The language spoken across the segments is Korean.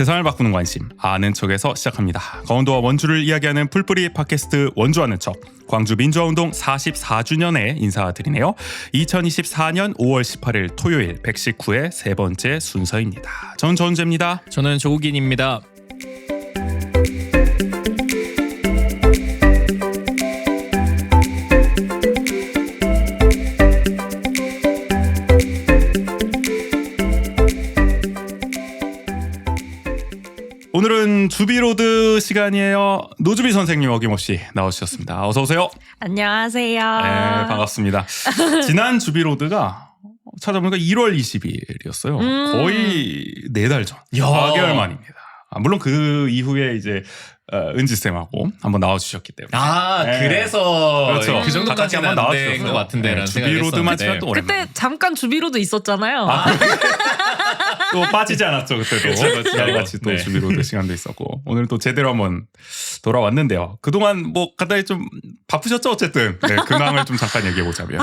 세상을 바꾸는 관심 아는 척에서 시작합니다. 강원도와 원주를 이야기하는 풀뿌리 팟캐스트 원주 아는 척, 광주 민주화운동 44주년에 인사드리네요. 2024년 5월 18일 토요일 119회 세 번째 순서입니다. 전 전재입니다. 저는 조국인입니다. 오늘은 주비로드 시간이에요. 노주비 선생님 어김없이 나오셨습니다. 어서 오세요. 안녕하세요. 네, 반갑습니다. 지난 주비로드가 찾아보니까 1월 20일이었어요. 거의 4달 전, 4개월 만입니다. 물론 그 이후에 이제 은지쌤하고 한번 나와주셨기 때문에. 네. 그래서 그렇죠. 그 정도까지는 한번 안된 것 같은데. 주비로드만 치면 또 오랜만에. 그때 잠깐 주비로도 있었잖아요. 또 빠지지 않았죠 그때도. 그렇죠. 같이 또 네. 주비로드 시간도 있었고 오늘 또 제대로 한번 돌아왔는데요. 그동안 뭐 간단히 좀 바쁘셨죠 어쨌든. 네, 근황을 좀 잠깐 얘기해 보자면.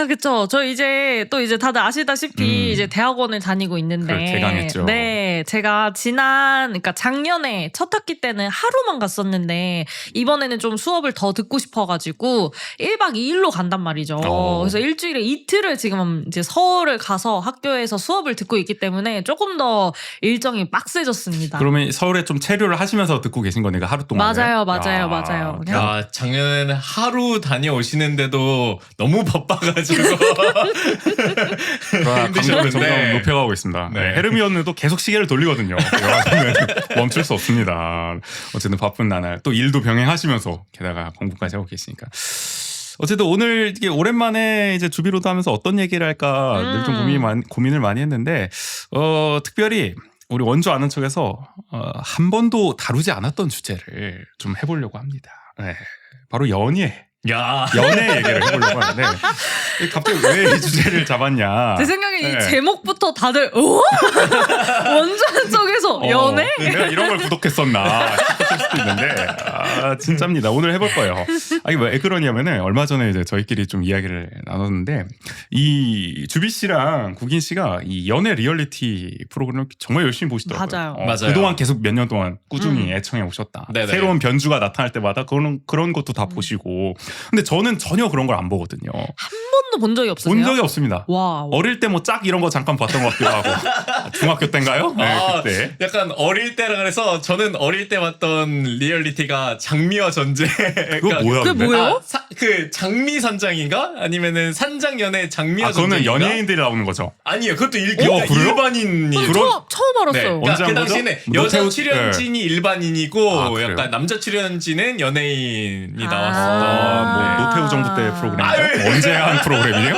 그쵸. 저 이제 다들 아시다시피 이제 대학원을 다니고 있는데. 그걸 개강했죠. 네, 제가 그러니까 작년에 첫 학기 때는 하루만 갔었는데 이번에는 좀 수업을 더 듣고 싶어가지고 1박 2일로 간단 말이죠. 그래서 일주일에 이틀을 지금 이제 서울을 가서 학교에서 수업을 듣고 있기 때문에 조금 더 일정이 빡세졌습니다. 그러면 서울에 좀 체류를 하시면서 듣고 계신 거니까 하루 동안. 맞아요. 그냥 작년에는 하루 다녀오시는데도 너무 바빠가지고 강도를 점점 높여가고 있습니다. 네. 헤르미온느도 계속 시계를 돌리거든요. 멈출 수 없습니다. 어쨌든 바쁜 나날 또 일도 병행하시면서 게다가 공부까지 하고 계시니까. 어쨌든 오늘 이게 오랜만에 이제 주비로드 하면서 어떤 얘기를 할까 늘 좀 고민을 많이 했는데 특별히 우리 원주 아는 척에서 한 번도 다루지 않았던 주제를 좀 해보려고 합니다. 네, 바로 연애 얘기를 해보려고 하는데 갑자기 왜 이 주제를 잡았냐. 제 생각에 네. 이 제목부터 다들 원전 쪽에서 연애? 내가 이런 걸 구독했었나 싶을 수도 있는데 진짜입니다. 오늘 해볼 거예요. 아니 왜 그러냐면은 얼마 전에 이제 저희끼리 좀 이야기를 나눴는데 이 주비 씨랑 국인 씨가 이 연애 리얼리티 프로그램을 정말 열심히 보시더라고요. 맞아요. 그동안 계속 몇 년 동안 꾸준히 애청해 오셨다. 네네. 새로운 변주가 나타날 때마다 그런 것도 다 보시고. 근데 저는 전혀 그런 걸 안 보거든요. 한 번도 본 적이 없으세요? 본 적이 없습니다. 와. 어릴 때 뭐 짝 이런 거 잠깐 봤던 것 같기도 하고. 중학교 때인가요? 네, 그때. 약간 어릴 때라 그래서 저는 어릴 때 봤던 리얼리티가 장미와 전쟁. 그거 뭐야? 그게 근데? 뭐예요? 그 장미 선장인가? 아니면은 산장 연애 장미와 그거는 전쟁인가? 연예인들이 나오는 거죠. 아니요, 그것도 그래요? 일반인이. 처음 알았어요. 그러니까 언제 그 한 거죠? 당시에는 뭐 여자 노태우- 출연진이 일반인이고 그래요? 약간 남자 출연진은 연예인이 나왔었던. 뭐 노태우 정부 때 프로그램인가요? 언제 한 프로그램이에요?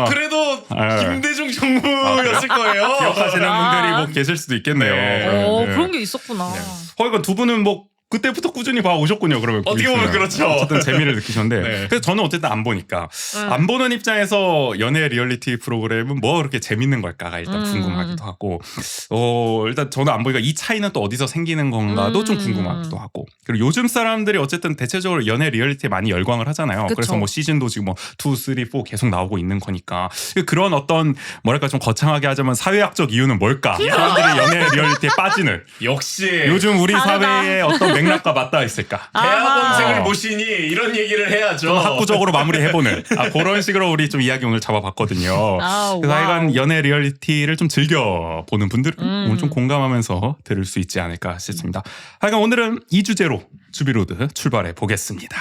그래도 아, 김대중 정부였을 거예요. 기억하시는 분들이 뭐 계실 수도 있겠네요. 네. 네. 그런 게 있었구나. 그러니까 두 분은 뭐 그때부터 꾸준히 봐오셨군요. 그러면 어떻게 보면 그렇죠. 어쨌든 재미를 느끼셨는데 네. 그래서 저는 어쨌든 안 보니까 안 보는 입장에서 연애 리얼리티 프로그램은 뭐 그렇게 재밌는 걸까가 일단 궁금하기도 하고 일단 저는 안 보니까 이 차이는 또 어디서 생기는 건가도 좀 궁금하기도 하고 그리고 요즘 사람들이 어쨌든 대체적으로 연애 리얼리티에 많이 열광을 하잖아요. 그쵸. 그래서 뭐 시즌도 지금 뭐 2, 3, 4 계속 나오고 있는 거니까 그런 어떤 뭐랄까 좀 거창하게 하자면 사회학적 이유는 뭘까? 사람들이 연애 리얼리티에 빠지는 역시 요즘 우리 다르다. 사회의 어떤 맥락과 맞닿아 있을까? 대학원생을 어. 모시니 이런 얘기를 해야죠. 좀 학구적으로 마무리해보는 그런 식으로 우리 좀 이야기 오늘 잡아봤거든요. 그래서 하여간 연애 리얼리티를 좀 즐겨보는 분들은 오늘 좀 공감하면서 들을 수 있지 않을까 싶습니다. 하여간 오늘은 이 주제로 주비로드 출발해 보겠습니다.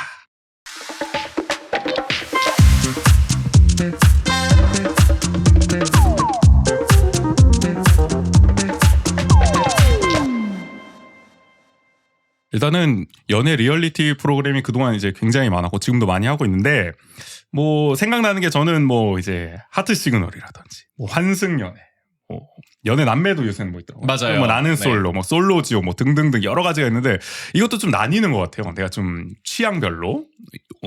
일단은 연애 리얼리티 프로그램이 그동안 이제 굉장히 많았고 지금도 많이 하고 있는데 뭐 생각나는 게 저는 뭐 이제 하트 시그널이라든지 뭐 환승연애 뭐 연애 남매도 요새는 뭐 있더라고요. 맞아요. 뭐 나는 네. 솔로 뭐 솔로지오 뭐 등등등 여러 가지가 있는데 이것도 좀 나뉘는 것 같아요. 내가 좀 취향별로.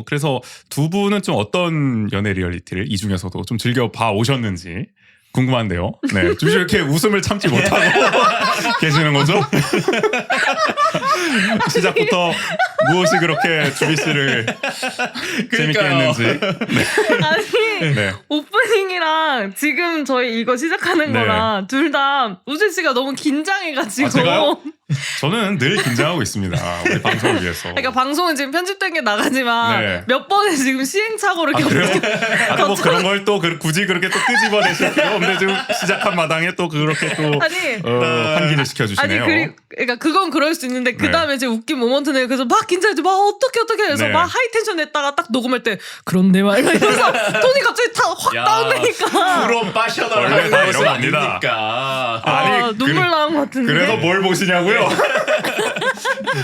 그래서 두 분은 좀 어떤 연애 리얼리티를 이 중에서도 좀 즐겨 봐 오셨는지 궁금한데요. 네, 좀 이렇게 웃음을 참지 못하고 계시는 거죠? 시작부터 무엇이 그렇게 주비 씨를 재밌게 그러니까요. 했는지. 아니 네. 오프닝이랑 지금 저희 이거 시작하는 네. 거랑 둘 다 우재 씨가 너무 긴장해가지고. 아, 제가요? 저는 늘 긴장하고 있습니다. 우리 방송을 위해서. 그러니까 방송은 지금 편집된 게 나가지만 네. 몇 번의 지금 시행착오를 아, 그래요? 겪고 뭐 그런 걸 또 굳이 그렇게 또 끄집어내실 필요 없는데 지금 시작한 마당에 또 그렇게 또 아니 환기를 아니 시켜주시네요. 그러니까 그건 그럴 수 있는데 그 다음에 이제 웃긴 모먼트는 그래서 막 긴장해서 막 어떻게 해서 네. 막 하이텐션 냈다가 딱 녹음할 때 그런데 막 이러면서 톤이 갑자기 확 다운되니까 프로 파셔널 원래 하는 다 것은 이런 겁니다. 아닙니까? 아니, 눈물 나온 것 같은데. 그래서 뭘 보시냐고요?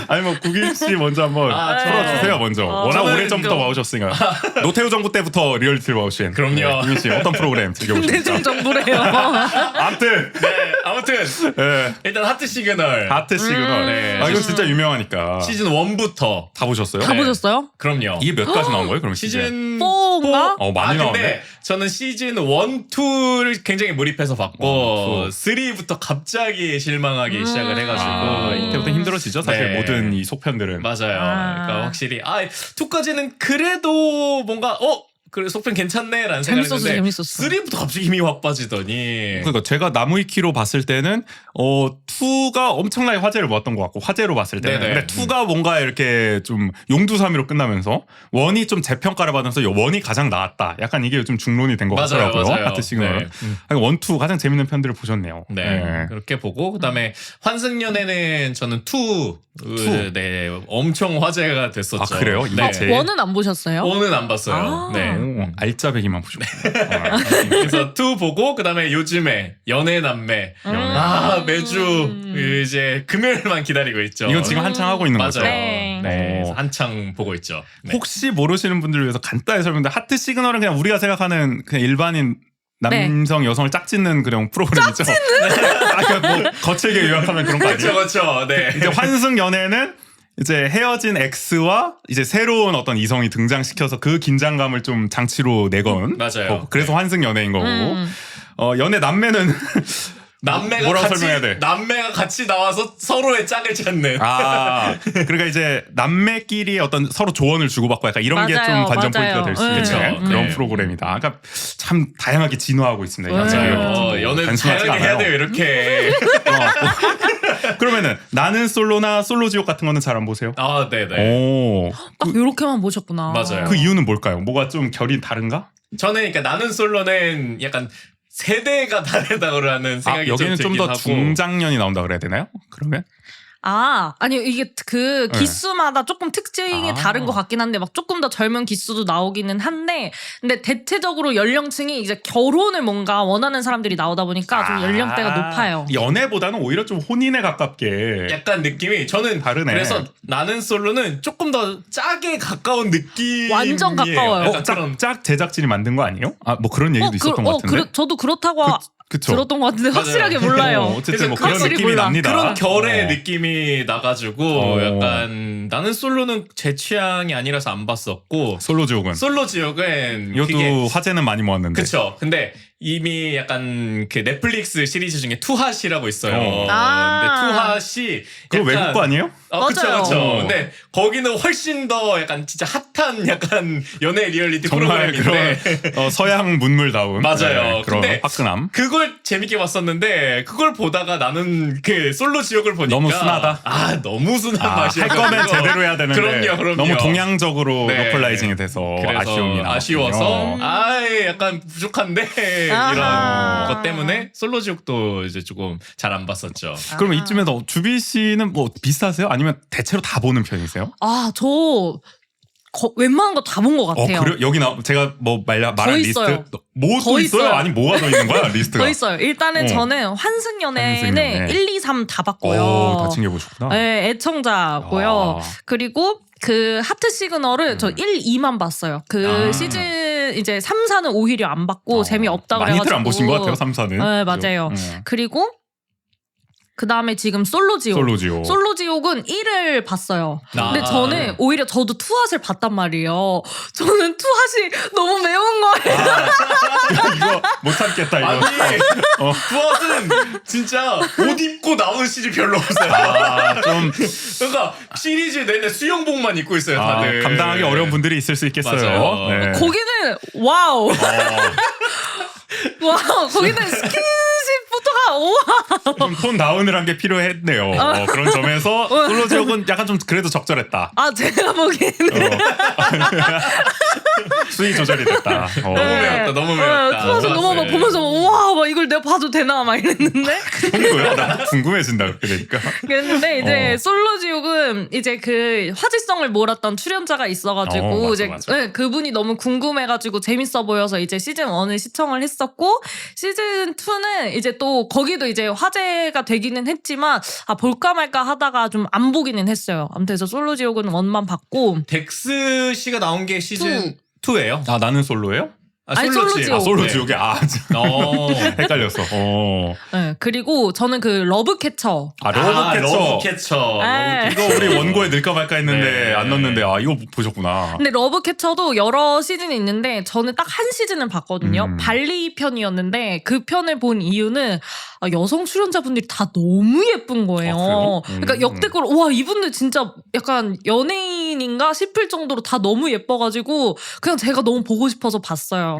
아니 뭐 국인 씨 먼저 한번 풀어주세요 먼저. 워낙 저는 오래 전부터 와오셨으니까. 노태우 정부 때부터 리얼리티를 와오신. 그럼요. 국인 씨 어떤 프로그램 즐겨보십니까? 대중 정부래요. 아무튼 네, 아무튼 예. 일단 하트 시그널 하트 시그널. 네. 아 이건 진짜 유명하니까. 시즌 1부터 다 보셨어요? 다 보셨어요? 그럼요. 이게 몇 가지 나온 거예요? 그럼 시즌? 시즌 4인가? 많이 근데 나왔네. 저는 시즌 1, 2를 굉장히 몰입해서 봤고 1, 3부터 갑자기 실망하기 시작을 해가지고 이때부터 힘들어지죠. 사실 네. 모든 이 속편들은. 맞아요. 그러니까 확실히 2까지는 그래도 뭔가 그래 속편 괜찮네라는 재밌었어, 생각했는데 재밌었어. 3부터 갑자기 힘이 확 빠지더니 그러니까 제가 나무위키로 봤을 때는 2가 엄청나게 화제를 모았던 것 같고 화제로 봤을 때는 네네. 근데 2가 뭔가 이렇게 좀 용두사미로 끝나면서 1이 좀 재평가를 받으면서 1이 가장 나았다. 약간 이게 좀 중론이 된 것 맞아요, 같더라고요. 맞아요. 하트 시그널은. 네. 1, 2 가장 재밌는 편들을 보셨네요. 네, 그렇게 보고 그다음에 환승연애는 저는 2 네, 엄청 화제가 됐었죠. 아, 그래요? 이게 네. 제일- 원은 안 보셨어요? 1은 안 봤어요. 아. 네. 오, 알짜배기만 보셨군요. 그래서 2 보고 그다음에 요즘에 연애 남매 매주 이제 금요일만 기다리고 있죠. 이건 지금 한창 하고 있는 맞아요. 거죠. 네. 네, 그래서 오. 한창 보고 있죠. 네. 혹시 모르시는 분들을 위해서 간단히 설명드리면 하트 시그널은 그냥 우리가 생각하는 그냥 일반인 남성 여성을 짝짓는 그런 프로그램이죠. 그러니까 뭐 거칠게 요약하면 그런 거 아니에요? 그렇죠. 네. 이제 환승 연애는 이제 헤어진 X와 이제 새로운 어떤 이성이 등장시켜서 그 긴장감을 좀 장치로 내건 맞아요. 거고. 그래서 환승 연애인 거고 음. 연애 남매는 남매가 뭐라고 같이 설명해야 돼? 남매가 같이 나와서 서로의 짝을 찾는. 그러니까 이제 남매끼리 어떤 서로 조언을 주고받고 약간 이런 게 좀 맞아요, 관전 맞아요. 포인트가 될 수 있는 그쵸. 그런 네. 프로그램이다. 그러니까 참 다양하게 진화하고 있습니다. 이 맞아요. 연애 단순하지가 다양하게 해야 않아요. 돼요. 이렇게. 그러면은 나는 솔로나 솔로 지옥 같은 거는 잘 안 보세요? 네네. 오, 딱 요렇게만 보셨구나. 맞아요. 그 이유는 뭘까요? 뭐가 좀 결이 다른가? 저는 그러니까 나는 솔로는 약간 세대가 다르다고라는 생각이 여기는 좀 들긴 더 하고. 중장년이 나온다 그래야 되나요? 그러면? 아니 이게 그 네. 기수마다 조금 특징이 아. 다른 것 같긴 한데 막 조금 더 젊은 기수도 나오기는 한데 근데 대체적으로 연령층이 이제 결혼을 뭔가 원하는 사람들이 나오다 보니까 좀 연령대가 높아요. 연애보다는 오히려 좀 혼인에 가깝게 약간 느낌이 저는 다르네. 그래서 나는 솔로는 조금 더 짝에 가까운 느낌. 완전 가까워요. 짝 제작진이 만든 거 아니에요? 뭐 그런 얘기도 있었던 것 같은데. 저도 그렇다고 그쵸. 들었던 것 같은데 맞아요. 확실하게 몰라요. 어쨌든 뭐 그런 확실히 느낌이 몰라. 납니다. 그런 결의 어. 느낌이 나가지고 약간 나는 솔로는 제 취향이 아니라서 안 봤었고 솔로 지옥은 솔로 지역은 이것도 그게 화제는 많이 모았는데. 그쵸. 근데 이미 약간 그 넷플릭스 시리즈 중에 투핫이라고 있어요. 근데 투핫이 그거 외국 거 아니에요? 그쵸, 맞아요. 그쵸. 근데 거기는 훨씬 더 약간 진짜 핫한 약간 연애 리얼리티 정말 프로그램인데. 그런 서양 문물다운 맞아요. 그런 근데 화끈함. 그걸 재밌게 봤었는데 그걸 보다가 나는 그 솔로 지역을 보니까 너무 순하다? 너무 순한 맛이야. 할 거면 제대로 해야 되는데 그럼요. 너무 동양적으로 네. 로컬라이징이 돼서 그래서 아쉬움이 나왔군요. 아쉬워서 약간 부족한데 아하. 이런 것 때문에 솔로 지옥도 이제 조금 잘 안 봤었죠. 그럼 이쯤에서 주비 씨는 뭐 비슷하세요? 아니면 대체로 다 보는 편이세요? 저 웬만한 거 다 본 것 같아요. 그래요? 여기 제가 뭐 말한 있어요. 리스트 뭐 또 더 있어요? 있어요. 아니 뭐가 더 있는 거야 리스트가? 더 있어요. 일단은 저는 환승연애는 환승연애. 1, 2, 3 다 봤고요. 오, 다 챙겨보셨구나. 네, 애청자고요. 그리고 그 하트 시그널을 저 1, 2만 봤어요. 그 시즌 이제 3, 4는 오히려 안 봤고 재미없다 그래가지고 많이들 안 보신 것 같아요 3, 4는. 네, 맞아요. 그리고 그 다음에 지금 솔로지옥. 솔로지옥. 솔로지옥은 1을 봤어요. 아. 근데 저는 오히려 저도 투핫을 봤단 말이에요. 저는 투핫이 너무 매운 거예요. 이거 못 참겠다 이거. 아니 부엇은 진짜 옷 입고 나오는 시즌 별로 없어요. 좀 그러니까 시리즈 내내 수영복만 입고 있어요 다들. 감당하기 어려운 분들이 있을 수 있겠어요. 맞아요. 네. 거기는 와우. 와우. 거기는 스킨십부터가 우와. 좀톤 다운을 한 게 필요했네요. 그런 점에서 솔로지옥은 약간 좀 그래도 적절했다. 아 제가 보기에는 수위 조절이 됐다. 너무 매웠다. 너무 매웠다. 투핫을 너무 막 보면서 우와 막 이걸 내가 봐도 되나 막 이랬는데 정도야? 나 궁금해진다 그렇게 되니까. 그랬는데 이제 솔로지옥은 이제 그 화제성을 몰았던 출연자가 있어가지고 맞아, 이제 맞아. 네, 그분이 너무 궁금해가지고 재밌어 보여서 이제 시즌 1을 시청을 했었고 시즌 2는 이제 또 거기도 이제 화제가 되기는 했지만 아 볼까 말까 하다가 좀 안 보기는 했어요. 아무튼 그래서 솔로지옥은 1만 봤고 덱스 씨가 나온 게 시즌 2예요? 아 나는 솔로예요? 아니, 솔로지옥. 아 솔로지옥이 헷갈렸어. 네, 그리고 저는 그 러브캐쳐 러브캐쳐. 네. 이거 우리 원고에 넣을까 말까 했는데 네. 안 넣었는데 이거 보셨구나. 근데 러브캐쳐도 여러 시즌이 있는데 저는 딱 한 시즌을 봤거든요. 음. 발리 편이었는데 그 편을 본 이유는 여성 출연자분들이 다 너무 예쁜 거예요. 그래요? 그러니까 역대급으로 와 이분들 진짜 약간 연예인인가 싶을 정도로 다 너무 예뻐가지고 그냥 제가 너무 보고 싶어서 봤어요.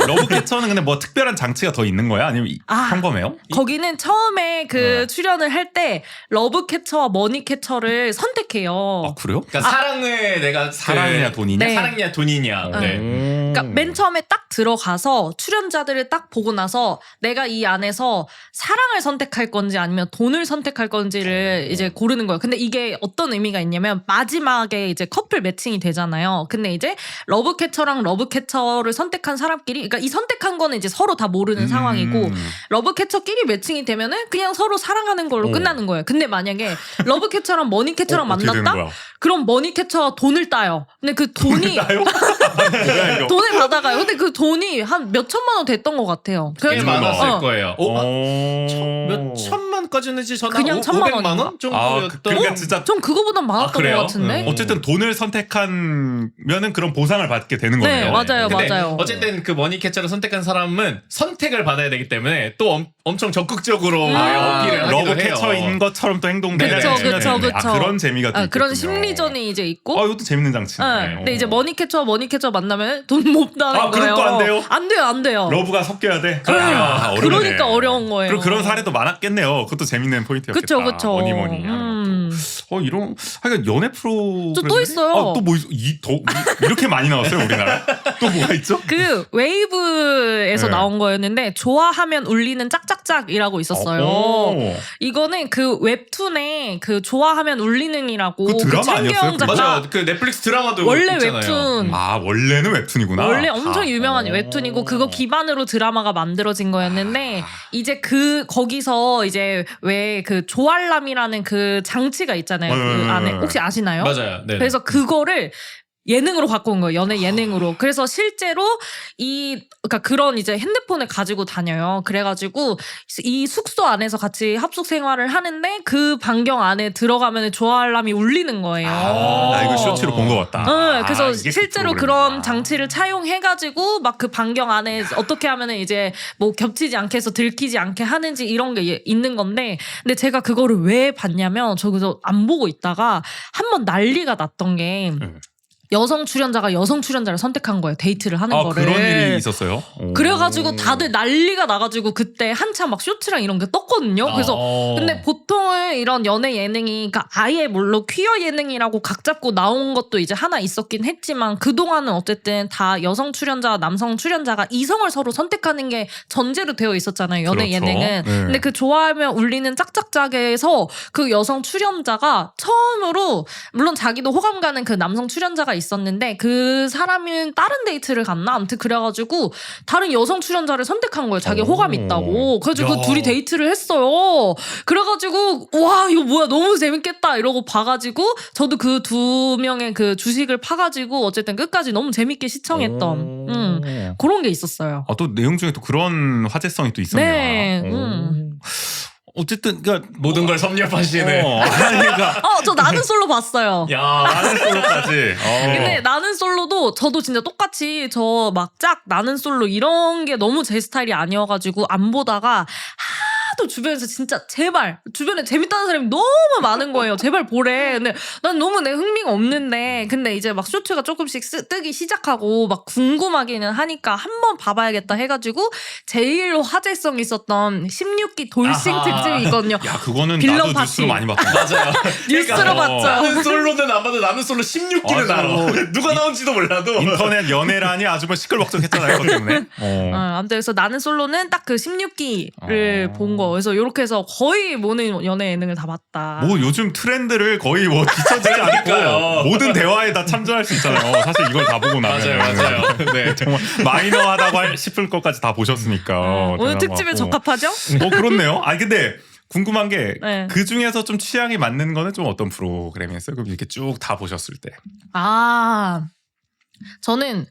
러브캐쳐는 근데 뭐 특별한 장치가 더 있는 거야? 아니면 평범해요? 거기는 처음에 그 출연을 할 때 러브캐쳐와 머니캐쳐를 선택해요. 아 그래요? 그러니까 사랑을 내가 사랑이냐 돈이냐? 네. 사랑이냐 돈이냐. 네. 그러니까 맨 처음에 딱 들어가서 출연자들을 딱 보고 나서 내가 이 안에서 사랑을 선택할 건지 아니면 돈을 선택할 건지를 이제 고르는 거예요. 근데 이게 어떤 의미가 있냐면 마지막에 이제 커플 매칭이 되잖아요. 근데 이제 러브캐쳐랑 러브캐쳐를 선택한 사람끼리 그러니까 이 선택한 거는 이제 서로 다 모르는 상황이고 러브캐쳐끼리 매칭이 되면은 그냥 서로 사랑하는 걸로 끝나는 거예요. 근데 만약에 러브캐쳐랑 머니캐쳐랑 어떻게 되는 만났다? 거야? 그럼 머니캐쳐가 돈을 따요. 근데 그 돈이 뭐야 이거? 돈을 받아가요. 근데 그 돈이 한 몇 천만 원 됐던 것 같아요. 꽤 그래가지고 많았을 어. 거예요. 몇 천만까지는지 저는 그냥 500만 500만 원인가? 원 정도였던. 그러니까 진짜 전 그거보단 많았던 그래요? 것 같은데. 어쨌든 돈을 선택하면은 그런 보상을 받게 되는 네, 거네요. 맞아요, 근데 맞아요. 어쨌든 그 머니캐쳐를 선택한 사람은 선택을 받아야 되기 때문에 또 엄청 적극적으로 어필을 하기도 해요. 러브캐쳐인 것처럼 또 행동되는 그쵸, 그쵸, 그쵸. 그런 재미가 또 그런 있겠군요. 심리전이 이제 있고. 이것도 재밌는 장치네. 네. 근데 이제 머니캐쳐와 머니캐쳐 만나면 돈 못 나는 그럼 거예요. 또 안 돼요? 안 돼요, 안 돼요. 러브가 섞여야 돼. 네. 그러니까 어려운 거예요. 그리고 그런 사례도 많았겠네요. 그것도 재밌는 포인트였겠다. 그쵸, 그쵸. 뭐니 하는 것도. 이런 하여간 연애 프로 또 있어요. 또뭐 이렇게 많이 나왔어요 우리나라. 또 뭐가 있죠? 그 웨이브에서 네. 나온 거였는데 좋아하면 울리는 짝짝짝이라고 있었어요. 오. 이거는 그 웹툰에 그 좋아하면 울리는이라고 그 드라마 아니었어요? 최경 작가 맞아요. 그 넷플릭스 드라마도 원래 있잖아요. 웹툰 원래는 웹툰이구나. 원래 엄청 아. 유명한 오. 웹툰이고 그거 기반으로 드라마가 만들어진 거였는데 이제 그 거기서 이제 왜 그 조알람이라는 그 장치가 있잖아요. 그 안에 혹시 아시나요? 맞아요. 네. 그래서 그거를 예능으로 바꾼 거예요. 연애 예능으로. 그래서 실제로 그러니까 그런 이제 핸드폰을 가지고 다녀요. 그래가지고 이 숙소 안에서 같이 합숙 생활을 하는데 그 반경 안에 들어가면 조알람이 울리는 거예요. 나 이거 쇼츠로 본 것 같다. 네, 그래서 이게 실제로 그 그런 프로그램이구나. 장치를 차용해가지고 막 그 반경 안에 어떻게 하면은 이제 뭐 겹치지 않게 해서 들키지 않게 하는지 이런 게 있는 건데, 근데 제가 그거를 왜 봤냐면 저기서 안 보고 있다가 한번 난리가 났던 게 여성 출연자가 여성 출연자를 선택한 거예요. 데이트를 하는 거를. 그런 일이 있었어요? 그래가지고 다들 난리가 나가지고 그때 한참 막 쇼츠랑 이런 게 떴거든요. 그래서 근데 보통은 이런 연애 예능이 그러니까 아예 물론 퀴어 예능이라고 각 잡고 나온 것도 이제 하나 있었긴 했지만 그동안은 어쨌든 다 여성 출연자와 남성 출연자가 이성을 서로 선택하는 게 전제로 되어 있었잖아요. 연애 그렇죠. 예능은. 네. 근데 그 좋아하면 울리는 짝짝짝에서 그 여성 출연자가 처음으로 물론 자기도 호감 가는 그 남성 출연자가 있었는데 그 사람은 다른 데이트를 갔나? 아무튼 그래가지고 다른 여성 출연자를 선택한 거예요. 자기 호감 있다고. 그래가지고 그 둘이 데이트를 했어요. 그래가지고 와 이거 뭐야 너무 재밌겠다 이러고 봐가지고 저도 그 두 명의 그 주식을 파가지고 어쨌든 끝까지 너무 재밌게 시청했던 그런 게 있었어요. 또 내용 중에 또 그런 화제성이 또 있었네요. 네. 어쨌든 그러니까 모든 걸 섭렵하시네. 그러니까 저 나는 솔로 봤어요. 야, 나는 솔로까지. 근데 나는 솔로도 저도 진짜 똑같이 저 막 짝 나는 솔로 이런 게 너무 제 스타일이 아니어가지고 안 보다가 하도 주변에서 진짜 제발 주변에 재밌다는 사람이 너무 많은 거예요. 제발 보래. 근데 난 너무 내 흥미가 없는데 근데 이제 막 쇼츠가 조금씩 뜨기 시작하고 막 궁금하기는 하니까 한번 봐봐야겠다 해가지고 제일 화제성 있었던 16기 돌싱 아하. 특집이 있거든요. 야 그거는 빌런 나도 파티. 뉴스로 많이 봤다. 맞아요. 뉴스로 그러니까 봤죠. 나는 솔로는 안 봐도 나는 솔로 16기는 맞아. 알아. 누가 나온지도 몰라도. 인터넷 연애란이 아주 뭐 시끌벅적했잖아요. 그것 때문에. 아무튼 그래서 나는 솔로는 딱 그 16기를 본 거. 그래서 이렇게 해서 거의 모든 연애 예능을 다 봤다. 뭐 요즘 트렌드를 거의 뭐 뒤처지지 그러니까요. 않고 모든 대화에 다 참조할 수 있잖아요. 사실 이걸 다 보고 나면 맞아요. 네. 정말 마이너하다고 싶을 것까지 다 보셨으니까 오늘 대단한 특집에 것 같고. 적합하죠? 그렇네요. 아니 근데 궁금한 게 네. 그 중에서 좀 취향이 맞는 거는 좀 어떤 프로그램이었어요? 그럼 이렇게 쭉 다 보셨을 때. 저는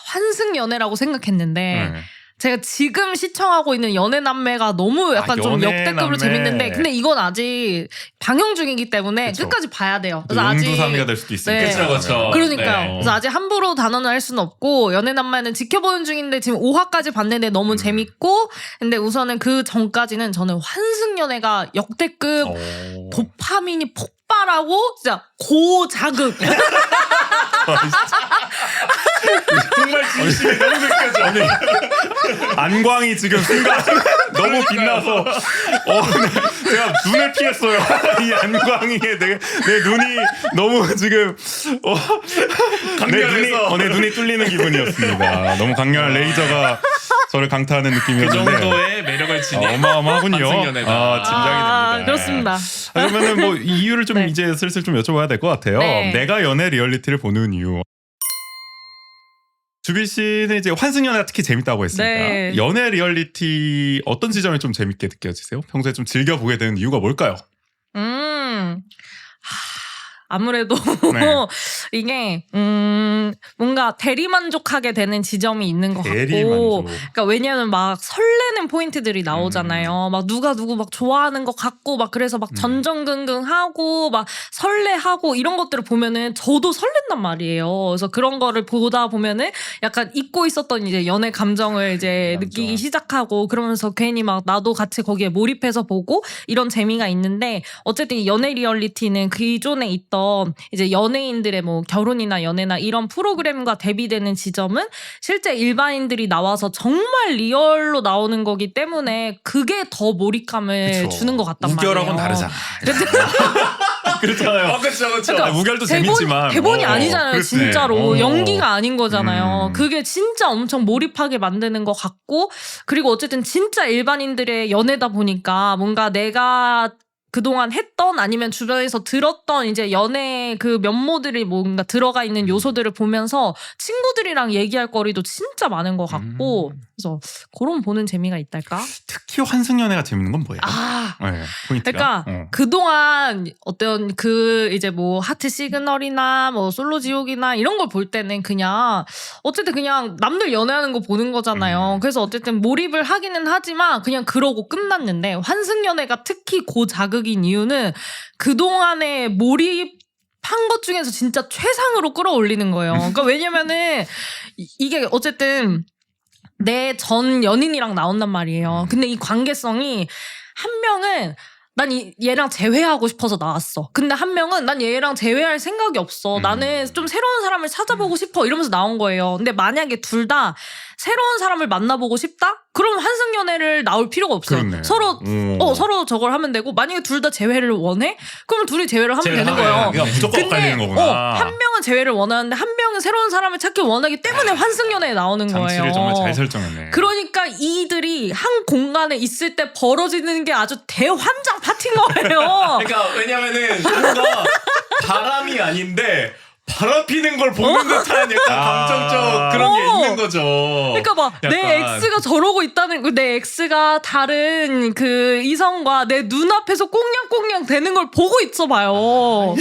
환승 연애라고 생각했는데 네. 제가 지금 시청하고 있는 연애 남매가 너무 약간 좀 연애 역대급으로 남매. 재밌는데 근데 이건 아직 방영 중이기 때문에 그쵸. 끝까지 봐야 돼요. 또 그래서 아직 용두사미가 될 수도 있으니까. 네. 그쵸. 그러니까요. 네. 그래서 아직 함부로 단언을 할 수는 없고 연애 남매는 지켜보는 중인데 지금 5화까지 봤는데 너무 재밌고 근데 우선은 그 전까지는 저는 환승 연애가 역대급 도파민이 폭발하고 진짜 고자극 정말 진심이 너무 느껴져. 안광이 지금 순간 너무 빛나서 제가 눈을 피했어요. 이 안광이 내 눈이 너무 지금 강렬해서. 내 눈이 뚫리는 기분이었습니다. 너무 강렬한 레이저가 저를 강타하는 그 느낌이었는데 정도의 매력을 지닌 어마어마하군요. 환승연애다. 짐작이 됩니다. 그렇습니다. 그러면은 뭐 이유를 좀 네. 이제 슬슬 좀 여쭤봐야 될 것 같아요. 네. 내가 연애 리얼리티를 보는 이유. 주비 씨는 이제 환승연애가 특히 재밌다고 했으니까 네. 연애 리얼리티 어떤 지점이 좀 재밌게 느껴지세요? 평소에 좀 즐겨 보게 되는 이유가 뭘까요? 아무래도 네. 이게 뭔가 대리만족하게 되는 지점이 있는 것 같고 대리만족. 그러니까 왜냐하면 막 설레는 포인트들이 나오잖아요. 막 누가 누구 막 좋아하는 것 같고 막 그래서 막 전전긍긍하고 막 설레하고 이런 것들을 보면은 저도 설렌단 말이에요. 그래서 그런 거를 보다 보면은 약간 잊고 있었던 이제 연애 감정을 이제 맞아. 느끼기 시작하고 그러면서 괜히 막 나도 같이 거기에 몰입해서 보고 이런 재미가 있는데 어쨌든 이 연애 리얼리티는 기존에 있던 이제 연예인들의 뭐 결혼이나 연애나 이런 프로그램과 대비되는 지점은 실제 일반인들이 나와서 정말 리얼로 나오는 거기 때문에 그게 더 몰입감을 그쵸. 주는 것 같단 말이에요. 우결하고는 다르잖아. 그렇잖아요. 그렇죠. 그러니까 우결도 재밌지만 대본이 아니잖아요. 그렇지. 진짜로 연기가 아닌 거잖아요. 음. 그게 진짜 엄청 몰입하게 만드는 것 같고 그리고 어쨌든 진짜 일반인들의 연애다 보니까 뭔가 내가 그동안 했던 아니면 주변에서 들었던 이제 연애 그 면모들이 뭔가 들어가 있는 요소들을 보면서 친구들이랑 얘기할 거리도 진짜 많은 것 같고 그래서 그런 보는 재미가 있달까? 특히 환승연애가 재밌는 건 뭐예요? 네, 포인트가. 그러니까 그동안 어떤 그 이제 뭐 하트 시그널이나 뭐 솔로 지옥이나 이런 걸 볼 때는 그냥 어쨌든 그냥 남들 연애하는 거 보는 거잖아요. 그래서 어쨌든 몰입을 하기는 하지만 그냥 그러고 끝났는데 환승 연애가 특히 고자극인 이유는 그동안의 몰입한 것 중에서 진짜 최상으로 끌어올리는 거예요. 그러니까 왜냐면은 이게 어쨌든 내 전 연인이랑 나온단 말이에요. 근데 이 관계성이 한 명은 난 얘랑 재회하고 싶어서 나왔어. 근데 한 명은 난 얘랑 재회할 생각이 없어. 나는 좀 새로운 사람을 찾아보고 싶어. 이러면서 나온 거예요. 근데 만약에 둘 다 새로운 사람을 만나보고 싶다? 그럼 환승연애를 나올 필요가 없어요. 그렇네. 서로 저걸 하면 되고 만약에 둘 다 재회를 원해? 그럼 둘이 재회를 하면 되는 거예요. 그냥 무조건 엇갈리는 거구나. 한 명은 재회를 원하는데 한 명은 새로운 사람을 찾기 원하기 때문에 환승연애에 나오는 장치를 거예요. 정말 잘 설정했네. 그러니까 이들이 한 공간에 있을 때 벌어지는 게 아주 대환장 파티인 거예요. 그러니까 왜냐면은 뭔가 바람이 아닌데 바람 피는 걸 보는 듯한 약간 감정적 그런 게 있는 거죠. 그러니까 막 내 약간. 엑스가 저러고 있다는 거, 내 엑스가 다른 그 이성과 내 눈앞에서 꽁냥꽁냥 되는 걸 보고 있어봐요.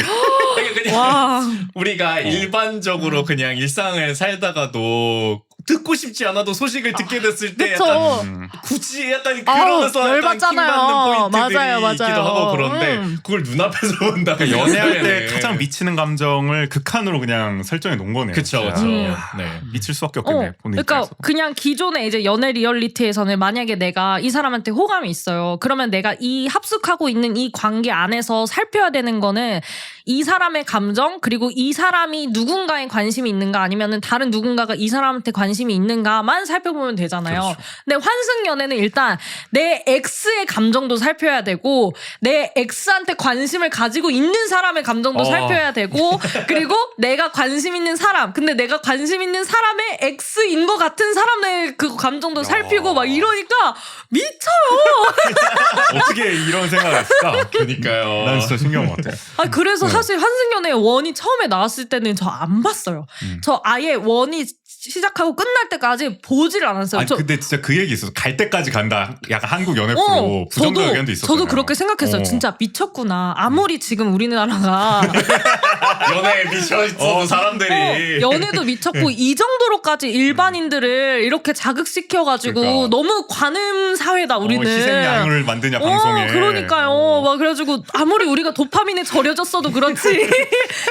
그냥 와. 우리가 일반적으로 그냥 일상을 살다가도 듣고 싶지 않아도 소식을 듣게 됐을 때 그쵸. 약간 굳이 약간 그러면서 약간 열받잖아요. 킹받는 포인트들이 맞아요. 있기도 하고 그런데 음. 그걸 눈앞에서 본다. 그러니까 연애할 때 가장 미치는 감정을 극한으로 그냥 설정해 놓은 거네요. 그쵸, 진짜. 그쵸. 아, 네. 미칠 수밖에 없겠네. 보는 그러니까 입장에서. 그냥 기존의 이제 연애 리얼리티에서는 만약에 내가 이 사람한테 호감이 있어요. 그러면 내가 이 합숙하고 있는 이 관계 안에서 살펴야 되는 거는 이 사람의 감정 그리고 이 사람이 누군가에 관심이 있는가 아니면은 다른 누군가가 이 사람한테 관심이 있는가만 살펴보면 되잖아요. 그렇죠. 근데 환승 연애는 일단 내 X의 감정도 살펴야 되고 내 X한테 관심을 가지고 있는 사람의 감정도 살펴야 되고 그리고 내가 관심 있는 사람 근데 내가 관심 있는 사람의 X인 것 같은 사람의 그 감정도 살피고 막 이러니까 미쳐요. 어떻게 이런 생각을 했을까? 그러니까요. 난 진짜 신기한 것 같아요. 아 그래서 사실 환승연애의 원이 처음에 나왔을 때는 저 안 봤어요. 저 아예 원이 시작하고 끝날 때까지 보지를 않았어요. 아니, 근데 진짜 그 얘기 있었어. 갈 때까지 간다. 약간 한국 연애 프로 부정적 의견도 있었잖아요. 저도 그렇게 생각했어요. 진짜 미쳤구나. 아무리 지금 우리나라가 연애에 미쳐 있어도 사람들이 연애도 미쳤고 이 정도로까지 일반인들을 이렇게 자극시켜가지고 그러니까. 너무 관음 사회다 우리는. 희생양을 만드냐 방송에. 그러니까요. 막 그래가지고 아무리 우리가 도파민에 절여졌어도 그렇지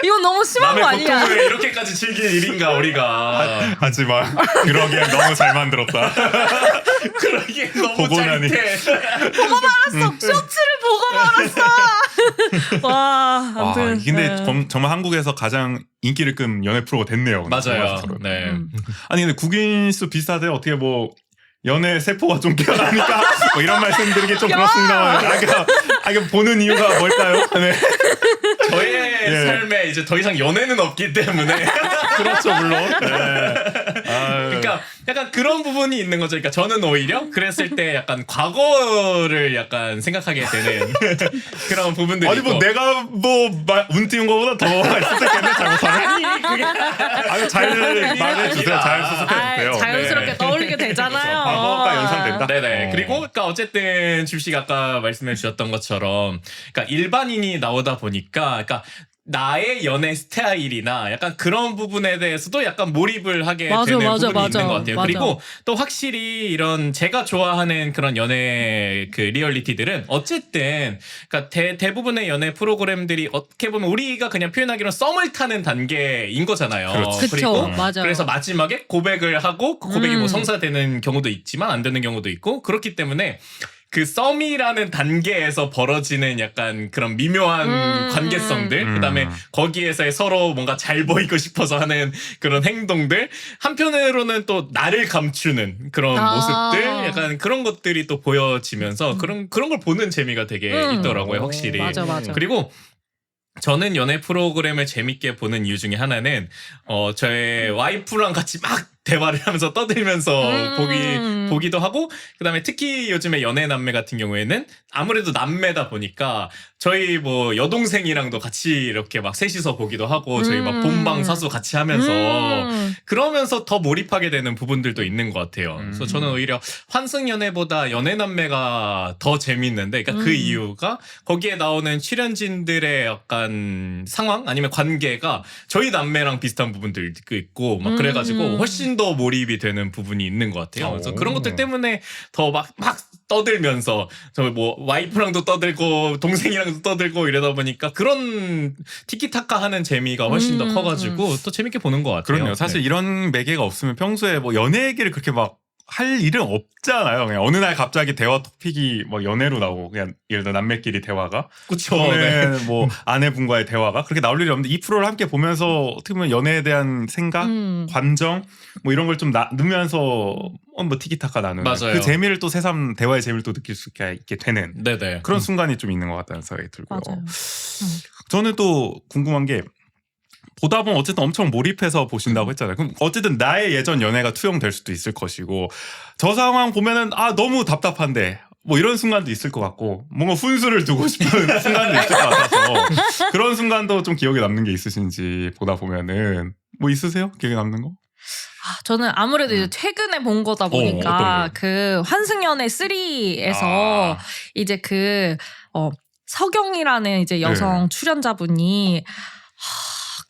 이건 너무 심한 거 남의 아니야. 고통을 이렇게까지 즐길 일인가 우리가. 하지만 그러기엔 너무 잘 만들었다. 그러기에 너무 보고 나니. 짜릿해. 보고 말았어. 쇼츠를 보고 말았어. 와, 와, 아무튼. 근데 네. 정말 한국에서 가장 인기를 끈 연애 프로가 됐네요. 맞아요. 정말. 네. 아니 근데 국인수 비슷하대 어떻게 뭐 연애 세포가 좀 깨어나니까 뭐 이런 말씀드리기 좀 그렇습니다. 이거 보는 이유가 뭘까요? 네. 저의 예. 삶에 이제 더 이상 연애는 없기 때문에 그렇죠 물론. 네. 그러니까 약간 그런 부분이 있는 거죠. 그러니까 저는 오히려 그랬을 때 약간 과거를 약간 생각하게 되는 그런 부분들이 아니 뭐 있고. 내가 운 띄운 거보다 더 했을 텐데 잘못하면. 아니 그게 아니 잘 말해주세요. 잘 수습해주세요. 아, 자연스럽게 네. 떠올리게 되잖아요. 과거가 연상된다. 네네. 그리고 그러니까 어쨌든 집씨가 아까 말씀해 주셨던 것처럼 그러니까 일반인이 나오다 보니까 그러니까 나의 연애 스타일이나 약간 그런 부분에 대해서도 약간 몰입을 하게 맞아, 되는 맞아, 부분이 맞아. 있는 것 같아요. 맞아. 그리고 또 확실히 이런 제가 좋아하는 그런 연애 그 리얼리티들은 어쨌든 그러니까 대부분의 연애 프로그램들이 어떻게 보면 우리가 그냥 표현하기로는 썸을 타는 단계인 거잖아요. 그렇죠. 그쵸, 그리고 맞아요. 그래서 마지막에 고백을 하고 그 고백이 뭐 성사되는 경우도 있지만 안 되는 경우도 있고 그렇기 때문에 그 썸이라는 단계에서 벌어지는 약간 그런 미묘한 관계성들 그다음에 거기에서의 서로 뭔가 잘 보이고 싶어서 하는 그런 행동들 한편으로는 또 나를 감추는 그런 모습들 약간 그런 것들이 또 보여지면서 그런 걸 보는 재미가 되게 있더라고요 확실히. 맞아. 그리고 저는 연애 프로그램을 재밌게 보는 이유 중에 하나는 저의 와이프랑 같이 막 대화를 하면서 떠들면서 보기도 하고 그다음에 특히 요즘에 연애 남매 같은 경우에는 아무래도 남매다 보니까 저희 뭐 여동생이랑도 같이 이렇게 막 셋이서 보기도 하고 저희 막 본방 사수 같이 하면서 그러면서 더 몰입하게 되는 부분들도 있는 것 같아요. 그래서 저는 오히려 환승 연애보다 연애 남매가 더 재밌는데 그러니까 그 이유가 거기에 나오는 출연진들의 약간 상황 아니면 관계가 저희 남매랑 비슷한 부분도 있고 막 그래가지고 훨씬 더 몰입이 되는 부분이 있는 것 같아요. 그래서 그런 것들 때문에 더 막 떠들면서 저 뭐 와이프랑도 떠들고 동생이랑도 떠들고 이러다 보니까 그런 티키타카 하는 재미가 훨씬 더 커가지고 또 재밌게 보는 것 같아요. 그럼요. 사실 네. 이런 매개가 없으면 평소에 뭐 연애 얘기를 그렇게 막 할 일은 없잖아요. 그냥 어느 날 갑자기 대화 토픽이 뭐 연애로 나오고 그냥 예를 들어 남매끼리 대화가 그쵸. 또는 네. 뭐 아내분과의 대화가 그렇게 나올 일이 없는데 이 프로를 함께 보면서 어떻게 보면 연애에 대한 생각, 감정 뭐 이런 걸 좀 넣으면서 뭐 티키타카 나누는 맞아요. 그 재미를 또 새삼 대화의 재미를 또 느낄 수 있게 되는 네네. 그런 순간이 좀 있는 것 같다는 생각이 들고요. 맞아요. 저는 또 궁금한 게 보다 보면 어쨌든 엄청 몰입해서 보신다고 했잖아요. 그럼 어쨌든 나의 예전 연애가 투영될 수도 있을 것이고 저 상황 보면은 너무 답답한데 뭐 이런 순간도 있을 것 같고 뭔가 훈수를 두고 싶은 순간도 있을 것 같아서 그런 순간도 좀 기억에 남는 게 있으신지 보다 보면은 뭐 있으세요? 기억에 남는 거? 저는 아무래도 이제 최근에 본 거다 보니까 어떤 거요? 그 환승연애 3에서 이제 그 서경이라는 이제 여성 출연자분이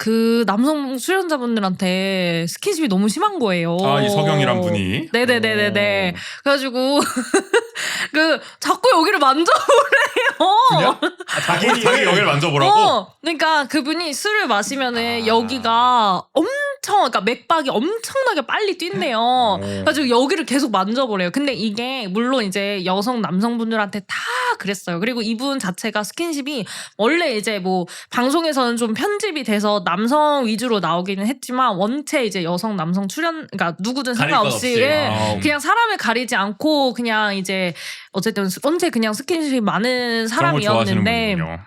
그 남성 출연자분들한테 스킨십이 너무 심한 거예요. 아, 이 석영이란 분이. 네네네네네. 그래가지고 그 자꾸 여기를 만져보래요. 그냥? 자기 여기를 만져보라고? 그러니까 그분이 술을 마시면은 여기가 그러니까 맥박이 엄청나게 빨리 뛴대요. 그래가지고 여기를 계속 만져보래요. 근데 이게 물론 이제 여성 남성분들한테 다 그랬어요. 그리고 이분 자체가 스킨십이 원래 이제 뭐 방송에서는 좀 편집이 돼서 남성 위주로 나오기는 했지만 원체 이제 여성 남성 그러니까 누구든 가릴 것 상관없이 없이. 예, 그냥 사람을 가리지 않고 그냥 이제 어쨌든 원체 그냥 스킨십이 많은 그런 걸 좋아하시는 사람이었는데 분이군요.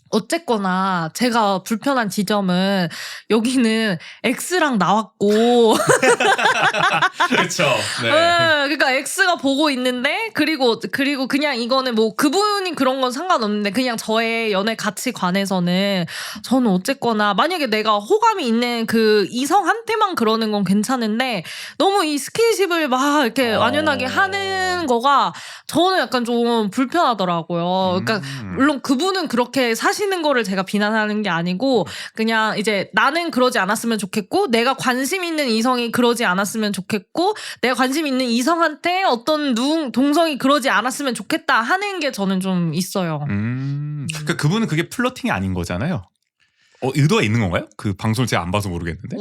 어쨌거나 제가 불편한 지점은 여기는 X랑 나왔고 그렇죠. 네. 그러니까 X가 보고 있는데 그리고 그냥 이거는 뭐 그분이 그런 건 상관없는데 그냥 저의 연애 가치관에서는 저는 어쨌거나 만약에 내가 호감이 있는 그 이성한테만 그러는 건 괜찮은데 너무 이 스킨십을 막 이렇게 완연하게 하는 거가 저는 약간 좀 불편하더라고요. 그러니까 물론 그분은 그렇게 사시는 거를 제가 비난하는 게 아니고 그냥 이제 나는 그러지 않았으면 좋겠고 내가 관심 있는 이성이 그러지 않았으면 좋겠고 내가 관심 있는 이성한테 어떤 동성이 그러지 않았으면 좋겠다 하는 게 저는 좀 있어요. 그러니까 그분은 그게 플러팅이 아닌 거잖아요. 의도가 있는 건가요? 그 방송을 제가 안 봐서 모르겠는데.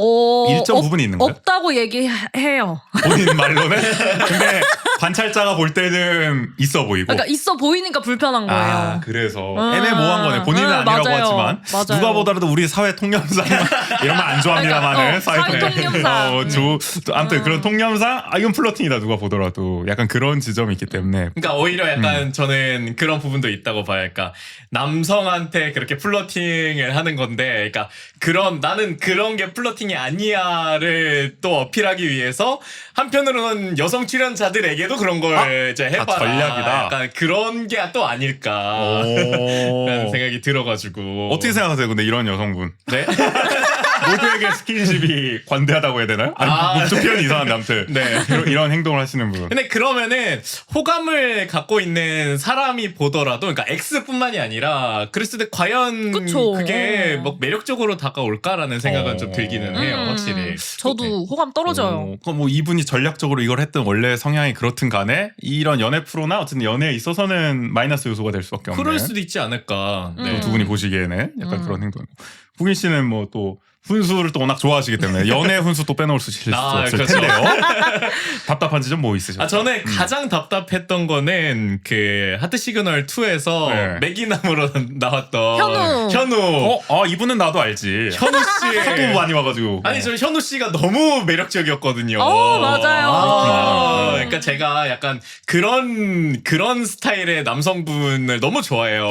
일정 부분이 있는 거예요? 없다고 얘기해요. 본인 말로는. 근데 관찰자가 볼 때는 있어 보이고. 그러니까 있어 보이니까 불편한 거예요. 아, 그래서 애매모호한 거네. 본인은 아니라고 맞아요. 하지만 맞아요. 누가 보더라도 우리 사회 통념상 이런 말 안 좋아합니다만은 사회 통념상. 아무튼 그런 통념상 이건 플러팅이다 누가 보더라도 약간 그런 지점이 있기 때문에. 그러니까 오히려 약간 저는 그런 부분도 있다고 봐요. 그러니까 남성한테 그렇게 플러팅을 하는 건데, 그러니까 나는 그런 게 플러팅이 아니야를 또 어필하기 위해서 한편으로는 여성 출연자들에게도 그런 걸 이제 해봐라. 전략이다. 약간 그런 게 또 아닐까 라는 생각이 들어가지고. 어떻게 생각하세요? 근데 이런 여성분. 네? 모두에게 스킨십이 관대하다고 해야 되나요? 아니, 좀 표현이 이상한데 아무튼 네. 이런 행동을 하시는 분. 근데 그러면은 호감을 갖고 있는 사람이 보더라도, 그러니까 X뿐만이 아니라 그랬을 때 과연 그쵸. 그게 뭐 매력적으로 다가올까라는 생각은 좀 들기는 해요, 확실히. 저도 호감 떨어져요. 그럼 뭐 이분이 전략적으로 이걸 했던 원래 성향이 그렇든 간에 이런 연애 프로나 어쨌든 연애에 있어서는 마이너스 요소가 될 수밖에 없네. 그럴 수도 있지 않을까. 네. 두 분이 보시기에는 약간 그런 행동. 국인 씨는 뭐 또 훈수를 또 워낙 좋아하시기 때문에 연애 훈수 또 빼놓을 수 없을 그렇죠. 텐데요. 답답한 지점 뭐 있으세요? 저는 가장 답답했던 거는 그 하트 시그널 2에서 네. 매기남으로 나왔던 현우. 이분은 나도 알지. 현우 씨. 하도 많이 와가지고. 아니 저 현우 씨가 너무 매력적이었거든요. 맞아요. 그러니까 제가 약간 그런 스타일의 남성분을 너무 좋아해요.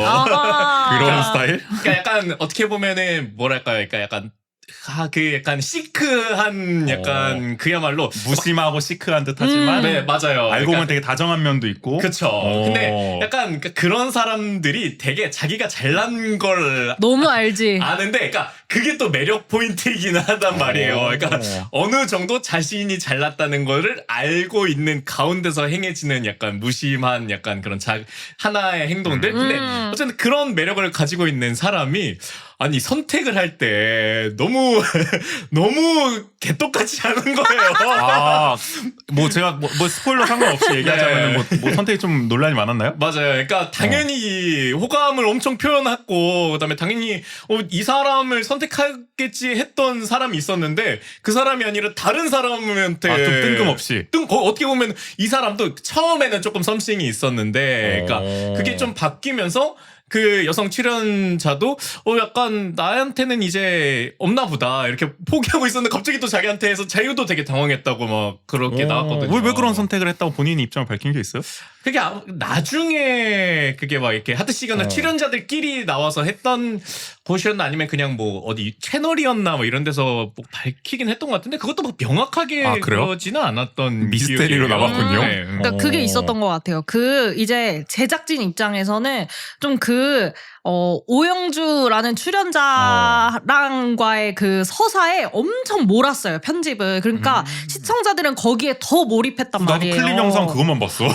그런 스타일? 그러니까 약간 어떻게 보면은 뭐랄까요, 그러니까 약간 약간 시크한 약간 그야말로 무심하고 시크한 듯하지만 네 맞아요. 알고 보면 되게 다정한 면도 있고. 그쵸. 근데 약간 그런 사람들이 되게 자기가 잘난 걸 너무 알지. 아는데, 그러니까 그게 또 매력 포인트이긴 하단 말이에요. 그러니까 어느 정도 자신이 잘났다는 거를 알고 있는 가운데서 행해지는 약간 무심한 약간 그런 하나의 행동들. 근데 어쨌든 그런 매력을 가지고 있는 사람이 아니 선택을 할 때 너무 개똑같이 하는 거예요. 뭐 제가 뭐 스포일러 상관없이 얘기하자면 뭐 선택이 좀 논란이 많았나요? 맞아요. 그러니까 당연히 호감을 엄청 표현했고 그다음에 당연히 이 사람을 선택하겠지 했던 사람이 있었는데 그 사람이 아니라 다른 사람한테 좀 뜬금없이 어떻게 보면 이 사람도 처음에는 조금 썸씽이 있었는데 그러니까 그게 좀 바뀌면서 그 여성 출연자도 약간 나한테는 이제 없나 보다 이렇게 포기하고 있었는데 갑자기 또 자기한테 해서 자유도 되게 당황했다고 막 그렇게 나왔거든요. 왜 그런 선택을 했다고 본인이 입장을 밝힌 게 있어요? 그게 나중에 그게 막 이렇게 하트 시그널 출연자들끼리 나와서 했던 보셨나 아니면 그냥 뭐 어디 채널이었나 뭐 이런 데서 뭐 밝히긴 했던 것 같은데 그것도 막 명확하게 그러지는 않았던 미스테리로 남았군요. 그러니까 그게 있었던 것 같아요. 이제 제작진 입장에서는 좀 오영주라는 출연자랑과의 그 서사에 엄청 몰았어요, 편집을. 그러니까 시청자들은 거기에 더 몰입했단 나도 말이에요. 클립 영상 그것만 봤어.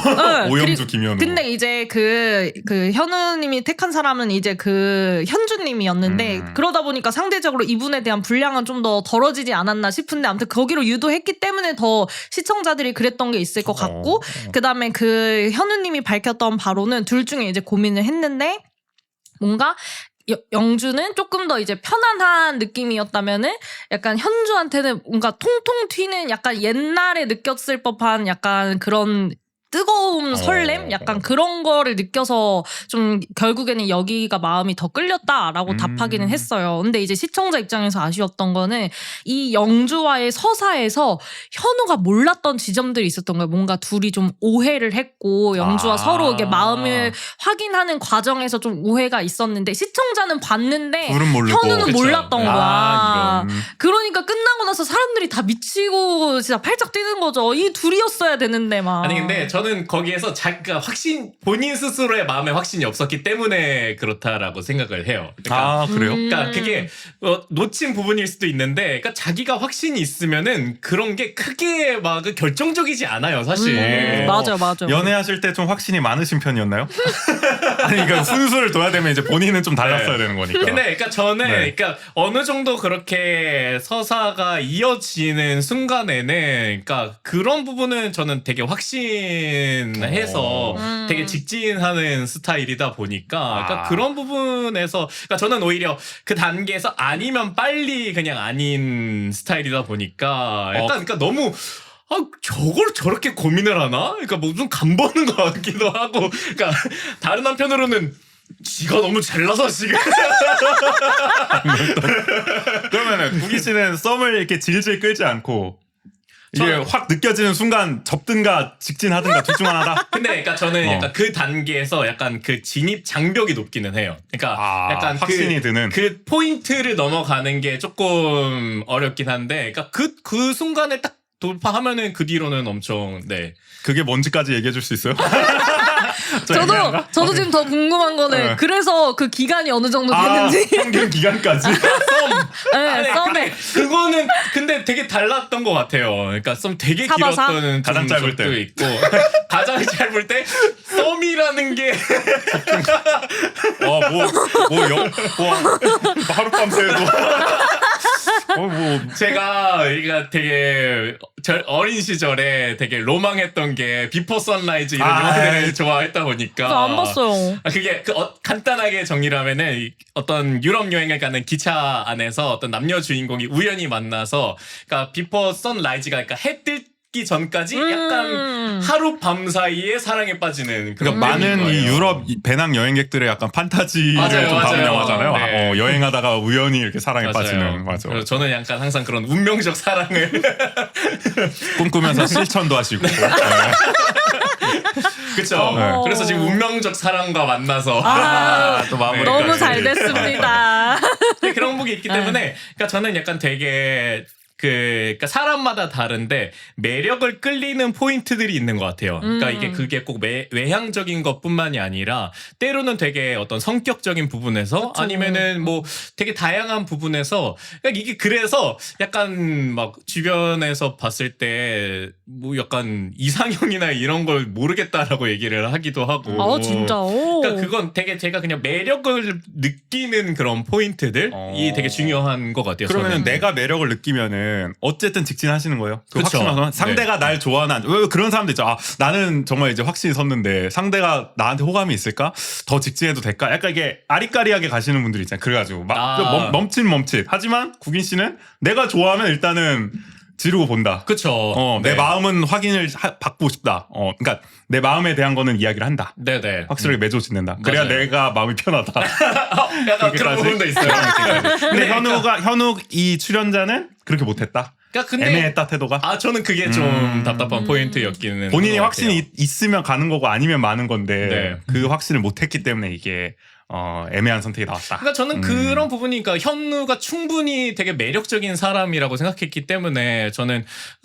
오영주, 김현우. 근데 이제 그 현우님이 택한 사람은 이제 그 현주님이었는데 그러다 보니까 상대적으로 이분에 대한 분량은 좀 더 덜어지지 않았나 싶은데 아무튼 거기로 유도했기 때문에 더 시청자들이 그랬던 게 있을 것 같고 그다음에 그 현우님이 밝혔던 바로는 둘 중에 이제 고민을 했는데 뭔가 영주는 조금 더 이제 편안한 느낌이었다면은 약간 현주한테는 뭔가 통통 튀는 약간 옛날에 느꼈을 법한 약간 그런 뜨거움, 설렘? 약간 그런 거를 느껴서 좀 결국에는 여기가 마음이 더 끌렸다라고 답하기는 했어요. 근데 이제 시청자 입장에서 아쉬웠던 거는 이 영주와의 서사에서 현우가 몰랐던 지점들이 있었던 거예요. 뭔가 둘이 좀 오해를 했고 영주와 서로 이게 마음을 확인하는 과정에서 좀 오해가 있었는데 시청자는 봤는데 둘은 모르고. 현우는 그쵸. 몰랐던 거야. 이런. 그러니까 끝나고 나서 사람들이 다 미치고 진짜 팔짝 뛰는 거죠. 이 둘이었어야 되는데 막. 아니 근데 저는 거기에서 자기가 본인 스스로의 마음에 확신이 없었기 때문에 그렇다라고 생각을 해요. 그러니까, 그래요? 그러니까 그게 놓친 부분일 수도 있는데, 그러니까 자기가 확신이 있으면은 그런 게 크게 막 결정적이지 않아요, 사실. 맞아. 연애하실 때 좀 확신이 많으신 편이었나요? 아니, 그러니까 순수를 둬야 되면 이제 본인은 좀 달랐어야 되는 거니까. 근데 그러니까 저는 네. 그러니까 어느 정도 그렇게 서사가 이어지는 순간에는 그러니까 그런 부분은 저는 되게 확신해서 되게 직진하는 스타일이다 보니까 그러니까 그런 부분에서 그러니까 저는 오히려 그 단계에서 아니면 빨리 그냥 아닌 스타일이다 보니까 약간 그러니까 너무 저걸 저렇게 고민을 하나? 그러니까 뭐 좀 간보는 것 같기도 하고, 그러니까 다른 한편으로는 지가 너무 잘나서 지금. 그러면은 구기 씨는 썸을 이렇게 질질 끌지 않고 이게 확 느껴지는 순간 접든가 직진하든가 둘 중 하나다. 근데 그러니까 저는 약간 그 단계에서 약간 그 진입 장벽이 높기는 해요. 그러니까 약간 확신이 드는. 그 포인트를 넘어가는 게 조금 어렵긴 한데, 그러니까 그 순간에 딱 돌파하면은 그 뒤로는 엄청 그게 뭔지까지 얘기해 줄 수 있어요? 저도 지금 더 궁금한 거는 그래서 그 기간이 어느 정도 됐는지. 평균 기간까지. 썸. 네, 썸에. 그거는 근데 되게 달랐던 것 같아요. 그러니까 썸 되게 4바4? 길었던 가장 짧을 적도 때. 있고 가장 짧을 때 썸이라는 게 하룻밤 새도. 제가 되게 어린 시절에 되게 로망했던 게 비포 선라이즈 이런 영화들을 좋아했다 보니까 안 봤어요. 그게 간단하게 정리를 하면은 어떤 유럽 여행을 가는 기차 안에서 어떤 남녀 주인공이 우연히 만나서 그러니까 비포 선라이즈가 그러니까 해 뜨기 전까지 약간 하루 밤 사이에 사랑에 빠지는 그런 그러니까 많은 거예요. 이 유럽 배낭 여행객들의 약간 판타지를 맞아요, 좀 담은 맞아요. 영화잖아요. 네. 여행하다가 우연히 이렇게 사랑에 맞아요. 빠지는. 맞아. 그래서 저는 약간 항상 그런 운명적 사랑을 꿈꾸면서 실천도 하시고. 그쵸. 네. 그래서 지금 운명적 사랑과 만나서 또 마무리. 너무 잘 됐습니다. 그런 부분이 있기 때문에 그러니까 저는 약간 되게 그러니까 사람마다 다른데 매력을 끌리는 포인트들이 있는 것 같아요. 그러니까 그게 꼭 외향적인 것뿐만이 아니라 때로는 되게 어떤 성격적인 부분에서 그쵸. 아니면은 뭐 되게 다양한 부분에서 그러니까 이게 그래서 약간 막 주변에서 봤을 때 뭐 약간 이상형이나 이런 걸 모르겠다라고 얘기를 하기도 하고. 진짜. 그러니까 그건 되게 제가 그냥 매력을 느끼는 그런 포인트들이 되게 중요한 것 같아요. 그러면은 저는. 내가 매력을 느끼면은 어쨌든 직진하시는 거예요. 그 그쵸. 확신하면 상대가 날 좋아하는 왜 그런 사람도 있죠. 나는 정말 이제 확신이 섰는데 상대가 나한테 호감이 있을까? 더 직진해도 될까? 약간 이게 아리까리하게 가시는 분들이 있잖아요. 그래가지고 막 멈칫. 하지만 구긴 씨는 내가 좋아하면 일단은 지르고 본다. 그쵸. 내 마음은 확인을 받고 싶다. 그러니까 내 마음에 대한 거는 이야기를 한다. 네네. 확실하게 맺어 짓는다. 그래야 맞아요. 내가 마음이 편하다. 약간 그런 부분도 있어요. 근데 현우 이 출연자는 그렇게 못했다. 그러니까 근데 애매했다 태도가. 저는 그게 좀 답답한 포인트였기는. 본인이 것 확신이 같아요. 있으면 가는 거고 아니면 마는 건데 네. 그 확신을 못했기 때문에 이게 애매한 선택이 나왔다. 그러니까 저는 그런 부분이, 그러니까 현우가 충분히 되게 매력적인 사람이라고 생각했기 때문에 저는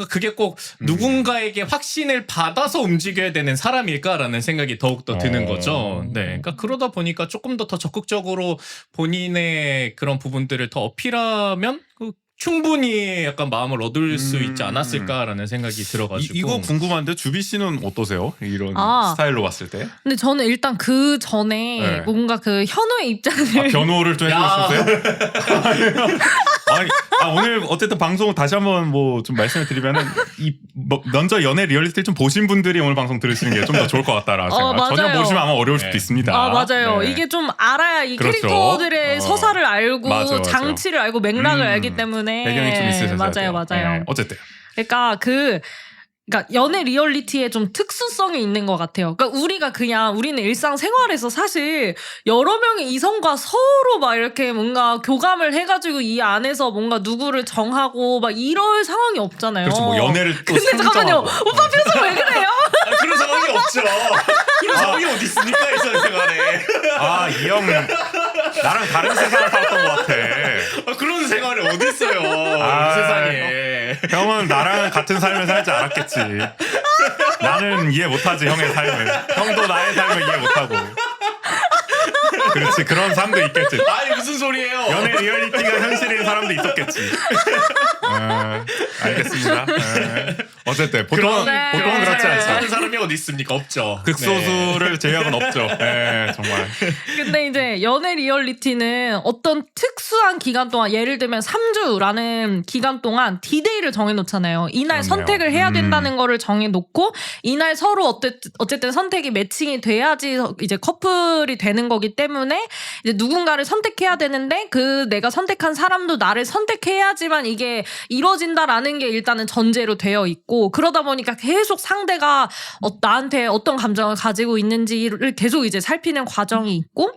그게 꼭 누군가에게 확신을 받아서 움직여야 되는 사람일까라는 생각이 더욱더 드는 거죠. 네. 그러니까 그러다 보니까 조금 더 적극적으로 본인의 그런 부분들을 더 어필하면 충분히 약간 마음을 얻을 수 있지 않았을까라는 생각이 들어가지고. 이거 궁금한데 주비 씨는 어떠세요? 이런 스타일로 봤을 때? 근데 저는 일단 그 전에 네. 뭔가 그 현우의 입장을 변호를 좀 해주셨어요? 오늘 어쨌든 방송 다시 한번 뭐 좀 말씀을 드리면은 먼저 연애 리얼리티를 좀 보신 분들이 오늘 방송 들으시는 게 좀 더 좋을 것 같다라는 생각. 전혀 맞아요. 모르시면 아마 어려울 수도 있습니다. 맞아요. 네. 이게 좀 알아야 이 그렇죠. 캐릭터들의 서사를 알고 맞아. 장치를 알고 맥락을 알기 때문에 배경이 좀 있으셔야 돼요. 맞아요. 네. 어쨌든 그러니까 그러니까 연애 리얼리티에 좀 특수성이 있는 것 같아요. 그러니까 우리는 일상생활에서 사실 여러 명의 이성과 서로 막 이렇게 뭔가 교감을 해가지고 이 안에서 뭔가 누구를 정하고 막 이럴 상황이 없잖아요. 그렇죠. 뭐 연애를 또 근데 잠깐만요. 상정하고. 오빠 표정 왜 그래요? 그런 상황이 없죠. 그런 상황이 어디 있습니까, 일상생활에. 이 형 나랑 다른 세상을 살았던 것 같아. 그런 생활이 어디 있어요, 이 세상에. 형은 나랑 같은 삶을 살지 않았겠지. 나는 이해 못하지, 형의 삶을. 형도 나의 삶을 이해 못하고. 그렇지, 그런 사람도 있겠지. 아니, 무슨 소리예요? 연애 리얼리티가 현실인 사람도 있었겠지. 알겠습니다. 어쨌든 보통은 그렇지 않죠. 사는 사람이 어디 있습니까? 없죠. 극소수를 제외하고는 없죠. 네, 정말. 근데 이제 연애 리얼리티는 어떤 특수한 기간 동안, 예를 들면 3주라는 기간 동안 디데이를 정해놓잖아요. 이날 그렇네요. 선택을 해야 된다는 거를 정해놓고 이날 서로 어쨌든 선택이 매칭이 돼야지 이제 커플이 되는 거기 때문에 이제 누군가를 선택해야 되는데 내가 선택한 사람도 나를 선택해야지만 이게 이루어진다라는 게 일단은 전제로 되어 있고, 그러다 보니까 계속 상대가 나한테 어떤 감정을 가지고 있는지를 계속 이제 살피는 과정이 있고,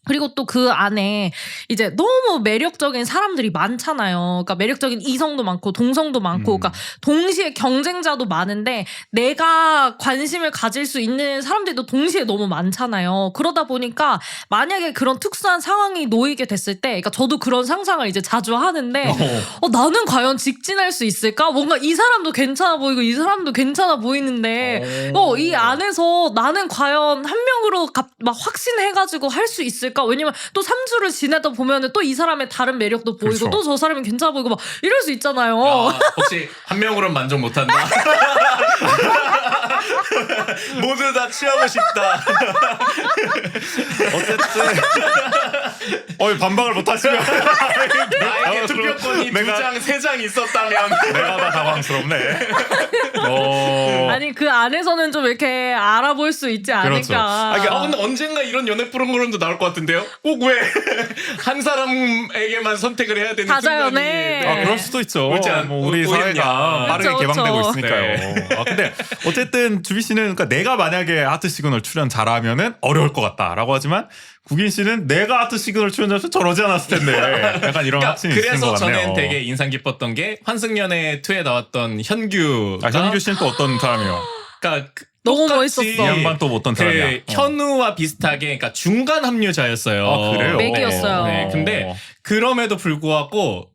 그리고 또 그 안에 이제 너무 매력적인 사람들이 많잖아요. 그러니까 매력적인 이성도 많고 동성도 많고, 그러니까 동시에 경쟁자도 많은데 내가 관심을 가질 수 있는 사람들도 동시에 너무 많잖아요. 그러다 보니까 만약에 그런 특수한 상황이 놓이게 됐을 때, 그러니까 저도 그런 상상을 이제 자주 하는데, 나는 과연 직진할 수 있을까? 뭔가 이 사람도 괜찮아 보이고 이 사람도 괜찮아 보이는데, 이 안에서 나는 과연 한 명으로 막 확신해가지고 할 수 있을까? 왜냐면 또 3주를 지내다 보면은 또 이 사람의 다른 매력도 보이고, 그렇죠. 또 저 사람이 괜찮아 보이고 막 이럴 수 있잖아요. 혹시 한 명으로는 만족 못한다? 모두 다 취하고 싶다. 어쨌든 반박을 못 하시면 나에게 투표권이 2장, 3장 있었다면 내가 다 당황스럽네. 아니 그 안에서는 좀 이렇게 알아볼 수 있지 그렇죠. 않을까. 근데 언젠가 이런 연애 프로그램도 나올 것 같은데요? 꼭 왜 한 사람에게만 선택을 해야 되는 다자연애. 순간이 그럴 수도 있죠. 우리 오겠냐. 사회가 빠르게 그렇죠, 개방되고 그렇죠. 있으니까요. 근데 어쨌든 주비 씨는, 그러니까 내가 만약에 하트 시그널 출연 잘하면은 어려울 것 같다라고 하지만, 국인 씨는 내가 하트 시그널 출연자면 저러지 않았을 텐데 약간 이런 확신이 있는 것 그래서 같네요. 저는 되게 인상 깊었던 게 환승연애 2에 나왔던 현규. 현규 씨는 또 어떤 사람이에요? 그러니까 너무 똑같이 멋있었어. 이 양반 또 어떤 사람이야? 현우와 비슷하게, 그러니까 중간 합류자였어요. 그래요? 맥이었어요. 네, 근데 그럼에도 불구하고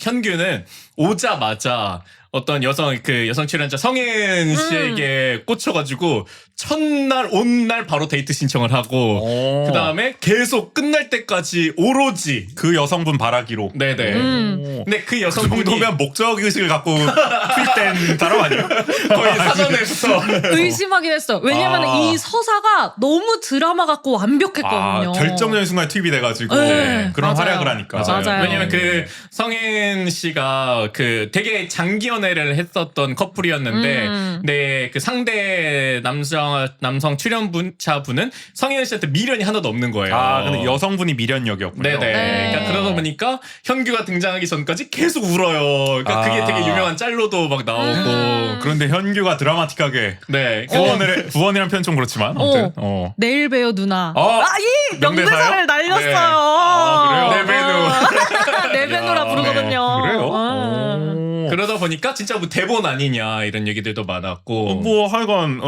현규는 오자마자 어떤 여성 출연자 성현 씨에게 꽂혀가지고 첫날 온 날 바로 데이트 신청을 하고, 그 다음에 계속 끝날 때까지 오로지 그 여성분 바라기로. 네네. 근데 그 그 여성분이 정도면 목적 의식을 갖고 투입된 사람 아니에요? 거의 사전에부터 의심하긴 했어. 왜냐면 이 서사가 너무 드라마 같고 완벽했거든요. 결정적인 순간에 투입이 돼가지고 네, 그런 맞아요. 활약을 하니까. 맞아요. 왜냐면 그 성현 씨가 되게 장기 연애를 했었던 커플이었는데, 근데 그 상대 남성 출연자분은 성현 씨한테 미련이 하나도 없는 거예요. 근데 여성분이 미련역이었군요. 네네. 네. 그러니까 그러다 보니까 현규가 등장하기 전까지 계속 울어요. 그러니까 그게 되게 유명한 짤로도 막 나오고. 그런데 현규가 드라마틱하게 네. 구원이라는 표현 좀 그렇지만 아무튼. 내일 봬요 누나. 이 명대사요? 명대사를 날렸어요. 그래요? 네베누라 부르거든요. 그래요? 그러다 보니까 진짜 뭐 대본 아니냐 이런 얘기들도 많았고. 뭐 하여간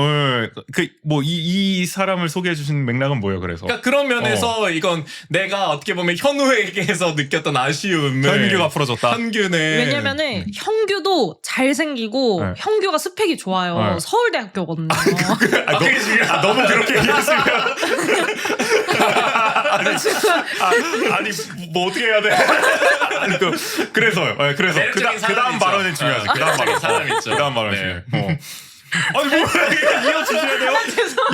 이 사람을 소개해 주신 맥락은 뭐예요? 그래서 그러니까 그런 면에서 이건 내가 어떻게 보면 현우에게서 느꼈던 아쉬움을 현규가 풀어줬다. 현규는 왜냐면은 형규도 잘생기고 네. 형규가 스펙이 좋아요. 네. 서울대학교거든요. 그게 중요하다. 너무 그렇게 얘기했으면 아니 뭐 어떻게 해야 돼? 아니, 그래서요. 네, 그래서 매력적인 사람이 그다음 있죠. 발언이 중요하지. 그다음 매력적인 발언. 사람이 있죠. 그다음 발언이 네. 중요해. 아니 뭐 이어주셔야 돼요?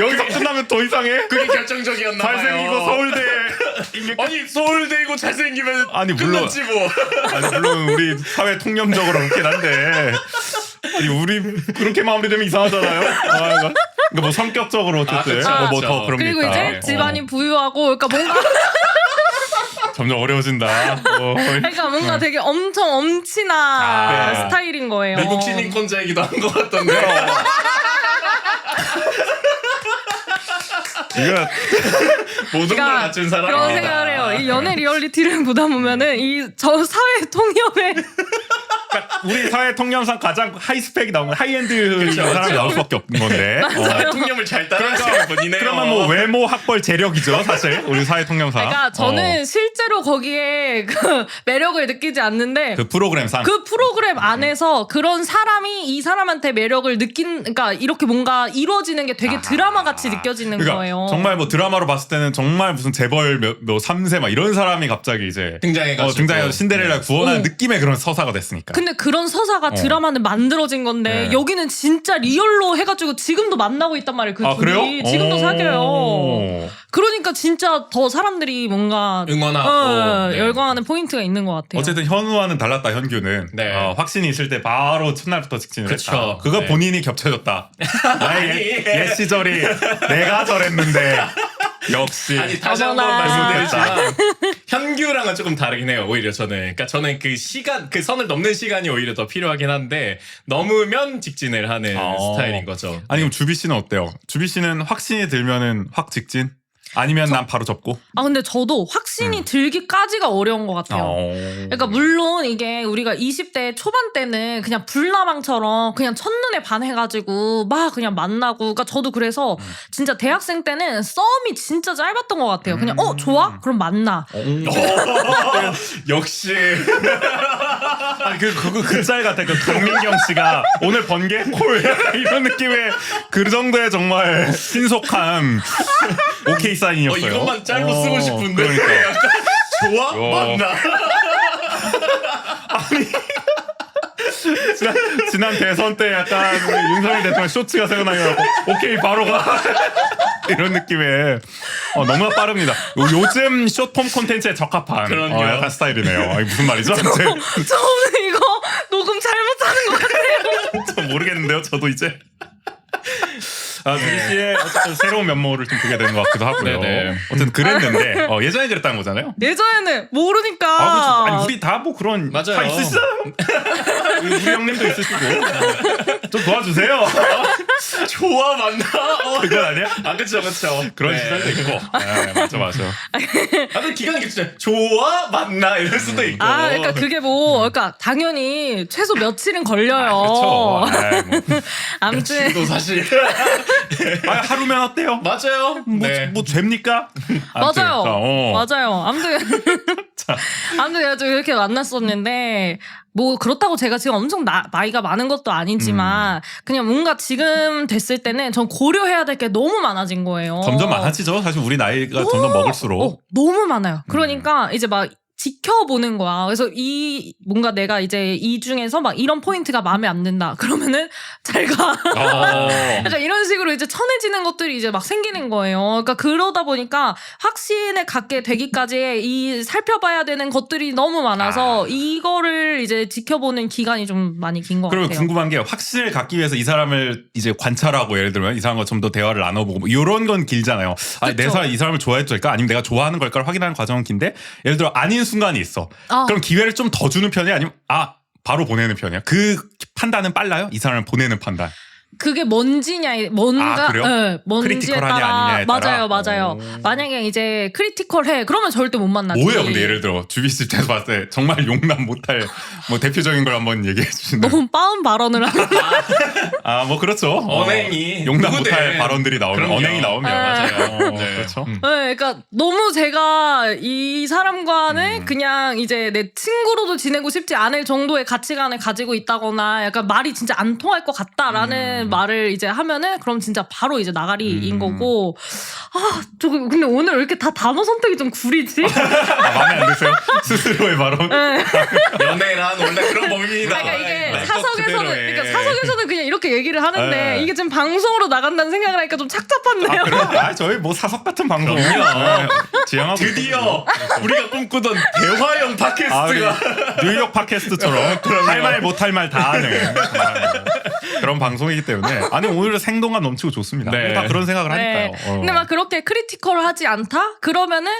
여기서 끝나면 더 이상해? 그게 결정적이었나 봐요. 잘생기고 서울대 아니 서울대이고 잘생기면 아니, 물론. 끝났지 뭐. 아니 물론 우리 사회 통념적으로 그렇긴 한데 아니 우리 그렇게 마무리되면 이상하잖아요. 그러니까 뭐 성격적으로 어쨌든 그쵸, 뭐 그쵸. 더 그런 게 그리고 있다. 이제 집안이 부유하고 그러니까 뭔가 점점 어려워진다. 그러니까 뭔가 되게 엄청 엄친한 아, 네. 스타일인 거예요. 미국 신인권자이기도 한 것 같던데. 이거 모든 걸 갖춘 사람. 그런 생각을 해요. 이 연애 리얼리티를 보다 보면은 이 저 사회 통념에 우리 사회 통념상 가장 하이 스펙이 나오는 하이엔드 사람이 나올 수밖에 없는 건데. 통념을 잘 따라하시는 분이네요. 그러면 뭐 외모, 학벌, 재력이죠, 사실 우리 사회 통념상. 그러니까 저는 실제로 거기에 그 매력을 느끼지 않는데 그 프로그램상. 그 프로그램 안에서 그런 사람이 이 사람한테 매력을 그러니까 이렇게 뭔가 이루어지는 게 되게 드라마 같이 느껴지는 그러니까 거예요. 정말 뭐 드라마로 봤을 때는 정말 무슨 재벌 뭐 3세 막 이런 사람이 갑자기 이제 등장해가지고. 등장해서 신데렐라 구원하는 오. 느낌의 그런 서사가 됐으니까. 근데 그런 서사가 드라마는 만들어진 건데 네. 여기는 진짜 리얼로 해가지고 지금도 만나고 있단 말이에요. 그 아, 둘이 그래요? 지금도 오. 사귀어요. 그러니까 진짜 더 사람들이 뭔가 응원하고. 네. 열광하는 포인트가 있는 것 같아요. 어쨌든 현우와는 달랐다. 현규는 네. 확신이 있을 때 바로 첫날부터 직진을 그쵸. 했다. 그거 네. 본인이 겹쳐졌다. 나의 옛 시절이 내가 저랬는데 역시. 아니 다시 한번 어머나. 말씀드리지만 현규랑은 조금 다르긴 해요. 오히려 저는. 그러니까 저는 그 시간 그 선을 넘는 시간이 오히려 더 필요하긴 한데 넘으면 직진을 하는 스타일인 거죠. 아니 그럼 주비 씨는 어때요? 주비 씨는 확신이 들면은 확 직진? 아니면 난 바로 접고? 아 근데 저도 확신이 들기까지가 어려운 것 같아요. 그러니까 물론 이게 우리가 20대 초반 때는 그냥 불나방처럼 그냥 첫눈에 반해가지고 막 그냥 만나고 그러니까 저도 그래서 진짜 대학생 때는 썸이 진짜 짧았던 것 같아요. 그냥 좋아? 그럼 만나. 역시 아니 그 짤 같아. 그 강민경 씨가 오늘 번개 콜 이런 느낌의 그 정도의 정말 신속한 오케이 사인이었어요. 이것만 짤로 쓰고 싶은데 그러니까. 약간 좋아? 맞나? 지난 대선 때 약간 우리 윤석열 대통령 쇼츠가 생각나고 오케이 바로 가 이런 느낌의 너무나 빠릅니다. 요즘 숏폼 콘텐츠에 적합한 그럼요. 약간 스타일이네요. 아니, 무슨 말이죠? 저 오늘 이거 녹음 잘못하는 것 같아요. 저 모르겠는데요. 저도 이제 주비 씨의 어쨌든 새로운 면모를 좀 보게 되는 것 같기도 하고요. 네네. 어쨌든 그랬는데 예전에 그랬다는 거잖아요. 예전에는 모르니까. 그렇죠. 아니 우리 다 뭐 그런 맞아요. 다 있으시잖아요. 우리 형님도 있으시고 좀 도와주세요. 좋아 맞나? 그건 아니야? 아 그쵸. 그런 네. 시절도 있고. 네, 맞아. 아주 기가 막히죠. 좋아 맞나 이럴 수도 있고. 그러니까 그게 그러니까 당연히 최소 며칠은 걸려요. 그렇죠. 아무튼 또 사실 하루면 어때요? 맞아요. 뭐 됩니까? 맞아요. 그러니까, 맞아요. 아무튼 그래가지고 이렇게 만났었는데 뭐 그렇다고 제가 지금 엄청 나이가 많은 것도 아니지만 그냥 뭔가 지금 됐을 때는 전 고려해야 될 게 너무 많아진 거예요. 점점 많아지죠. 사실 우리 나이가 점점 먹을수록. 너무 많아요. 그러니까 이제 막 지켜보는 거야. 그래서 뭔가 내가 이제 이 중에서 막 이런 포인트가 마음에 안 든다. 그러면은 잘 가. 약간 이런 식으로 이제 천해지는 것들이 이제 막 생기는 거예요. 그러니까 그러다 보니까 확신을 갖게 되기까지 이 살펴봐야 되는 것들이 너무 많아서 이거를 이제 지켜보는 기간이 좀 많이 긴 것 같아요. 그리고 궁금한 게 확신을 갖기 위해서 이 사람을 이제 관찰하고 예를 들면 이 사람과 좀 더 대화를 나눠보고 뭐 이런 건 길잖아요. 아니, 내가 이 사람을 좋아해도 될까? 아니면 내가 좋아하는 걸까를 확인하는 과정은 긴데 예를 들어 아닌 순간이 있어. 그럼 기회를 좀 더 주는 편이야? 아니면 바로 보내는 편이야? 그 판단은 빨라요? 이 사람을 보내는 판단. 그게 뭔지냐 뭔가 그래요? 예, 뭔지에 크리티컬하냐 따라 아니냐에 따라? 맞아요. 만약에 이제 크리티컬해 그러면 절대 못 만나지. 뭐예요? 근데 예를 들어 주비 씨 입장에서 봤을 때 정말 용납 못할 뭐 대표적인 걸 한번 얘기해 주시는. 너무 빠운 발언을 하는. 뭐 그렇죠. 언행이 용납 누구든. 못할 발언들이 나오면 그럼요. 언행이 나오면 맞아요. 네. 그렇죠. 네, 그러니까 너무 제가 이 사람과는 그냥 이제 내 친구로도 지내고 싶지 않을 정도의 가치관을 가지고 있다거나 약간 말이 진짜 안 통할 것 같다라는 말을 이제 하면은 그럼 진짜 바로 이제 나가리인 거고. 근데 오늘 왜 이렇게 다 단어 선택이 좀 구리지? 마음에 안 드세요? 스스로의 발언. 네. 연애란 원래 그런 법입니다. 그러니까 이게 네. 사석에서는 그대로의. 그러니까 사석에서는 그냥 이렇게 얘기를 하는데 네. 이게 지금 방송으로 나간다는 생각을 하니까 좀 착잡한데요. 그래? 저희 뭐 사석 같은 방송. 그럼요. 지향하고 드디어 우리가 꿈꾸던 대화형 우리 팟캐스트가 뉴욕 팟캐스트처럼 할 말 못할 말 다 하는 그런 방송이기 때문에 아니 오히려 생동감 넘치고 좋습니다. 네. 다 그런 생각을 네. 하니까요. 근데 막 그렇게 크리티컬하지 않다? 그러면은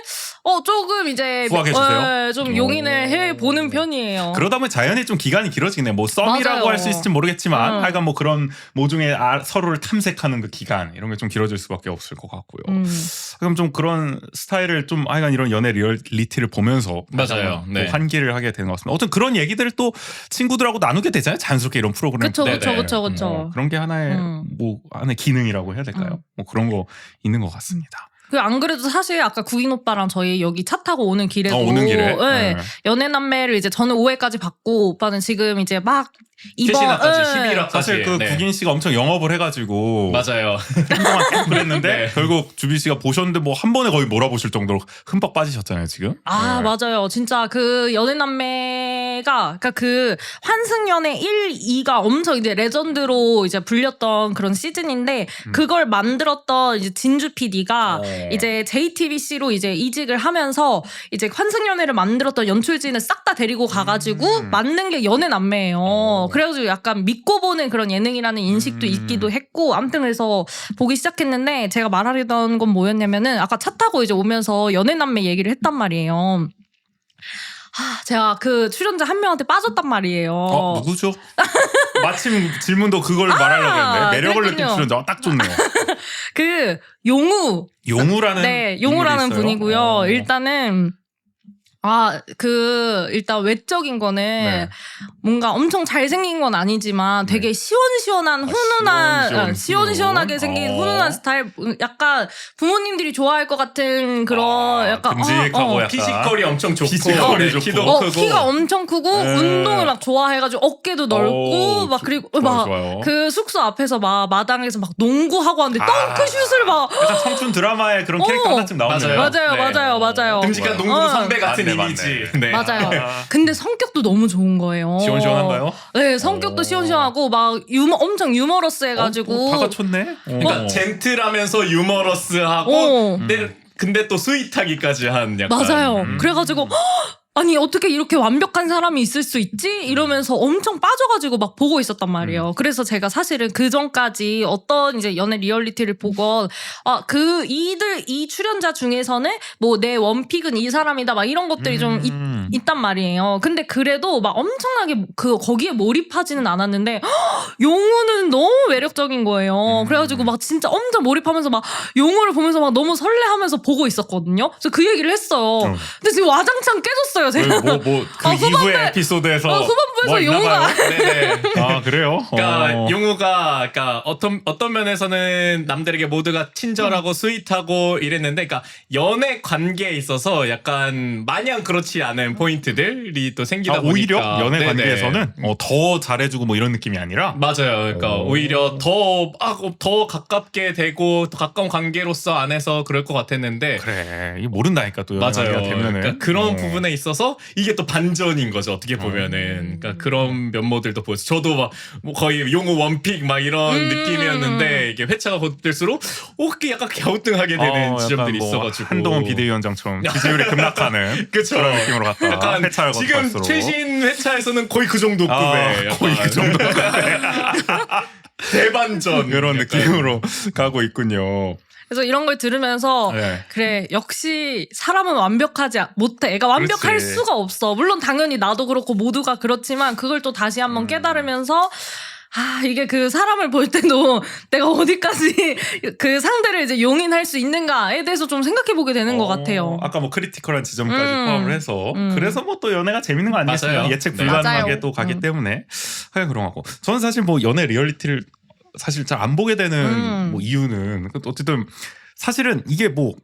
조금 이제 후하게 주세요? 좀 용인을 해 보는 편이에요. 그러다 보면 자연히 좀 기간이 길어지네. 뭐 썸이라고 맞아요. 할 수 있을지 모르겠지만 하여간 뭐 그런 모종의 서로를 탐색하는 그 기간 이런 게 좀 길어질 수밖에 없을 것 같고요. 그럼 좀 그런 스타일을 좀 하여간 이런 연애 리얼리티를 보면서 맞아요. 네. 또 환기를 하게 되는 것 같습니다. 어떤 그런 얘기들을 또 친구들하고 나누게 되잖아요. 자연스럽게 이런 프로그램. 그쵸. 뭐 그런 게 하나의 하나의 기능이라고 해야 될까요? 뭐 그런 거 있는 것 같습니다. 안 그래도 사실 아까 구인 오빠랑 저희 여기 차 타고 오는 길에도 오는 길에? 네, 네. 연애 남매를 이제 저는 5회까지 받고 오빠는 지금 이제 막 이번 최신화까지 11화까지. 사실 그 국인 씨가 엄청 영업을 해가지고 맞아요. 한동안 계속 그랬는데 네. 결국 주비 씨가 보셨는데 뭐 한 번에 거의 몰아보실 정도로 흠뻑 빠지셨잖아요 지금. 네. 맞아요. 진짜 그 연애 남매가 그러니까 그 환승연애 1, 2가 엄청 이제 레전드로 이제 불렸던 그런 시즌인데 그걸 만들었던 이제 진주 PD가 이제 JTBC로 이제 이직을 하면서 이제 환승연애를 만들었던 연출진을 싹 다 데리고 가가지고 만든 게 연애 남매예요. 그래가지고 약간 믿고 보는 그런 예능이라는 인식도 있기도 했고 아무튼 그래서 보기 시작했는데 제가 말하려던 건 뭐였냐면은 아까 차 타고 이제 오면서 연애 남매 얘기를 했단 말이에요. 제가 그 출연자 한 명한테 빠졌단 말이에요. 누구죠? 마침 질문도 그걸 말하려고 했는데 매력을 느낀 그랬군요. 출연자 딱 좋네요. 그 용우 용우라는 네, 용우라는 인물이 있어요? 분이고요. 일단은 일단 외적인 거는 네. 뭔가 엄청 잘생긴 건 아니지만 되게 시원시원한 훈훈한 시원시원하게 생긴 훈훈한 스타일 약간 부모님들이 좋아할 것 같은 그런 약간 듬직하고 약간 피지컬이 엄청 좋고 피지컬이 좋고. 키도 크고 키가 엄청 크고 네. 운동을 막 좋아해가지고 어깨도 넓고 막 그리고 좋아요. 막 그 숙소 앞에서 막 마당에서 막 농구하고 하는데 덩크슛을 막 약간 청춘 드라마의 그런 캐릭터 하나쯤 나오네요. 맞아요. 듬직한 농구 선배 같은 맞네, 이미지. 맞네. 네. 맞아요. 근데 성격도 너무 좋은 거예요. 시원시원한가요? 네, 성격도 시원시원하고 막 엄청 유머러스해가지고 다 갖췄네. 그러니까 젠틀하면서 유머러스하고 근데 또 스윗하기까지 한 약간 맞아요. 그래가지고 아니 어떻게 이렇게 완벽한 사람이 있을 수 있지? 이러면서 엄청 빠져가지고 막 보고 있었단 말이에요. 그래서 제가 사실은 그 전까지 어떤 이제 연애 리얼리티를 보건 이 출연자 중에서는 뭐 내 원픽은 이 사람이다 막 이런 것들이 좀 있단 말이에요. 근데 그래도 막 엄청나게 거기에 몰입하지는 않았는데 용우는 너무 매력적인 거예요. 그래가지고 막 진짜 엄청 몰입하면서 막 용우를 보면서 막 너무 설레하면서 보고 있었거든요. 그래서 그 얘기를 했어요. 근데 지금 와장창 깨졌어요. 제가. 그 이후의 에피소드에서 후반부에서 뭐 있나 용우가 봐요? 네네. 그래요? 그러니까 용우가 그러니까 어떤 면에서는 남들에게 모두가 친절하고 스윗하고 이랬는데 그러니까 연애 관계에 있어서 약간 마냥 그렇지 않은 포인트들이 또 생기다 보니까 오히려 연애 네네. 관계에서는 더 잘해주고 뭐 이런 느낌이 아니라 맞아요. 그러니까 오히려 더 가깝게 되고 더 가까운 관계로서 안에서 그럴 것 같았는데 그래 이게 모른다니까 또 연애 맞아요. 관계가 되면은 그러니까 그런 부분에 있어서 이게 또 반전인 거죠. 어떻게 보면은 그러니까 그런 면모들도 보여서 저도 막 뭐 거의 용우 원픽 막 이런 느낌이었는데 이게 회차가 거듭될수록 그게 약간 갸우뚱하게 되는 지점들이 뭐 있어가지고 한동훈 비대위원장처럼 지지율이 급락하는 그쵸. 그런 느낌으로 갔다. 약간 회차를 지금 거듭할수록. 최신 회차에서는 거의 그 정도 급에 거의 그 정도 대반전 이런 약간. 느낌으로 가고 있군요. 그래서 이런 걸 들으면서 네. 그래 역시 사람은 완벽하지 못해. 애가 완벽할 그렇지. 수가 없어. 물론 당연히 나도 그렇고 모두가 그렇지만 그걸 또 다시 한번 깨달으면서 이게 그 사람을 볼 때도 내가 어디까지 그 상대를 이제 용인할 수 있는가에 대해서 좀 생각해 보게 되는 것 같아요. 아까 뭐 크리티컬한 지점까지 포함을 해서 음. 그래서 뭐 또 연애가 재밌는 거 아니겠어요? 맞아요. 예측 네. 불가능하게 맞아요. 또 가기 때문에 하여간 그런 거 같고 저는 사실 뭐 연애 리얼리티를 사실 잘 안 보게 되는 뭐 이유는 어쨌든 사실은 이게 뭐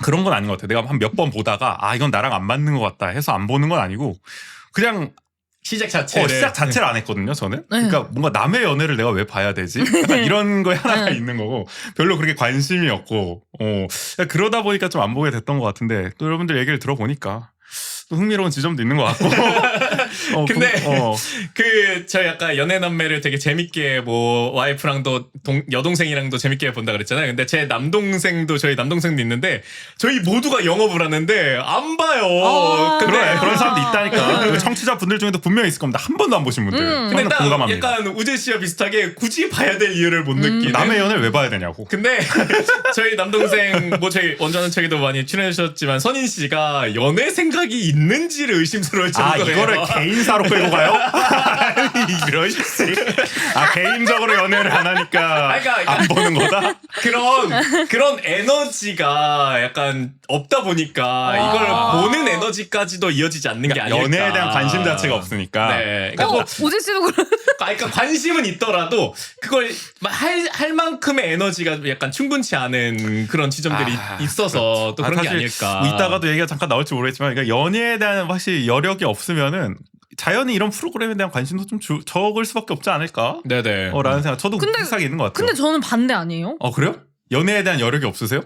그런 건 아닌 것 같아요. 내가 한 몇 번 보다가 이건 나랑 안 맞는 것 같다 해서 안 보는 건 아니고 그냥 시작 자체를 시작 자체를 안 했거든요, 저는. 네. 그러니까 뭔가 남의 연애를 내가 왜 봐야 되지? 약간 이런 거에 하나가 네. 있는 거고 별로 그렇게 관심이 없고 그러다 보니까 좀 안 보게 됐던 것 같은데 또 여러분들 얘기를 들어보니까 또 흥미로운 지점도 있는 것 같고. 근데 그 저희 아까 연애 남매를 되게 재밌게 뭐 와이프랑도 여동생이랑도 재밌게 본다 그랬잖아요. 근데 제 남동생도 저희 남동생도 있는데 저희 모두가 영업을 하는데 안 봐요. 근데 그런 사람도 있다니까. 그 청취자 분들 중에도 분명히 있을 겁니다. 한 번도 안 보신 분들. 근데 저는 딱 공감합니다. 약간 우재 씨와 비슷하게 굳이 봐야 될 이유를 못 느끼는. 남의 연애를 왜 봐야 되냐고. 근데 저희 남동생 뭐 저희 원전은 책에도 많이 출연해 주셨지만 선인 씨가 연애 생각이 있는지를 의심스러울 정도예요. 이거를 개인사로 끌고 가요? 이러시지. 개인적으로 연애를 안 하니까 그러니까 안 보는 거다? 그런 에너지가 약간 없다 보니까 이걸 보는 에너지까지도 이어지지 않는 게 아닐까. 연애에 대한 관심 자체가 없으니까. 네. 그러니까 뭐 오지 씨도 그런. 그러니까 관심은 있더라도 그걸 할 만큼의 에너지가 약간 충분치 않은 그런 지점들이 있어서 또 그런 게 사실 아닐까. 뭐 이따가도 얘기가 잠깐 나올지 모르겠지만 그러니까 연애에 대한 확실히 여력이 없으면은 자연히 이런 프로그램에 대한 관심도 좀 적을 수밖에 없지 않을까? 네네. 라는 생각 저도 근데- 비슷하게 있는 것 같아요. 근데 저는 반대 아니에요? 그래요? 연애에 대한 여력이 없으세요?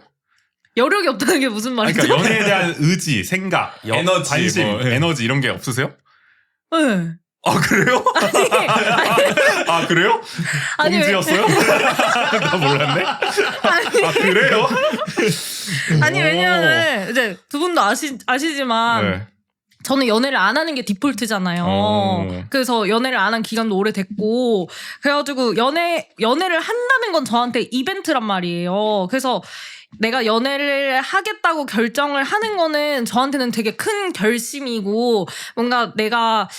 여력이 없다는 게 무슨 말이죠? 그러니까 연애에 대한 의지, 생각, 에너지, 관심, 뭐, 예. 에너지 이런 게 없으세요? 네. 그래요? 그래요? 아니, 공지였어요? 나 몰랐네. 그래요? 아니 왜냐면 이제 두 분도 아시지만 네. 저는 연애를 안 하는 게 디폴트잖아요. 그래서 연애를 안 한 기간도 오래됐고 그래가지고 연애를 한다는 건 저한테 이벤트란 말이에요. 그래서 내가 연애를 하겠다고 결정을 하는 거는 저한테는 되게 큰 결심이고 뭔가 내가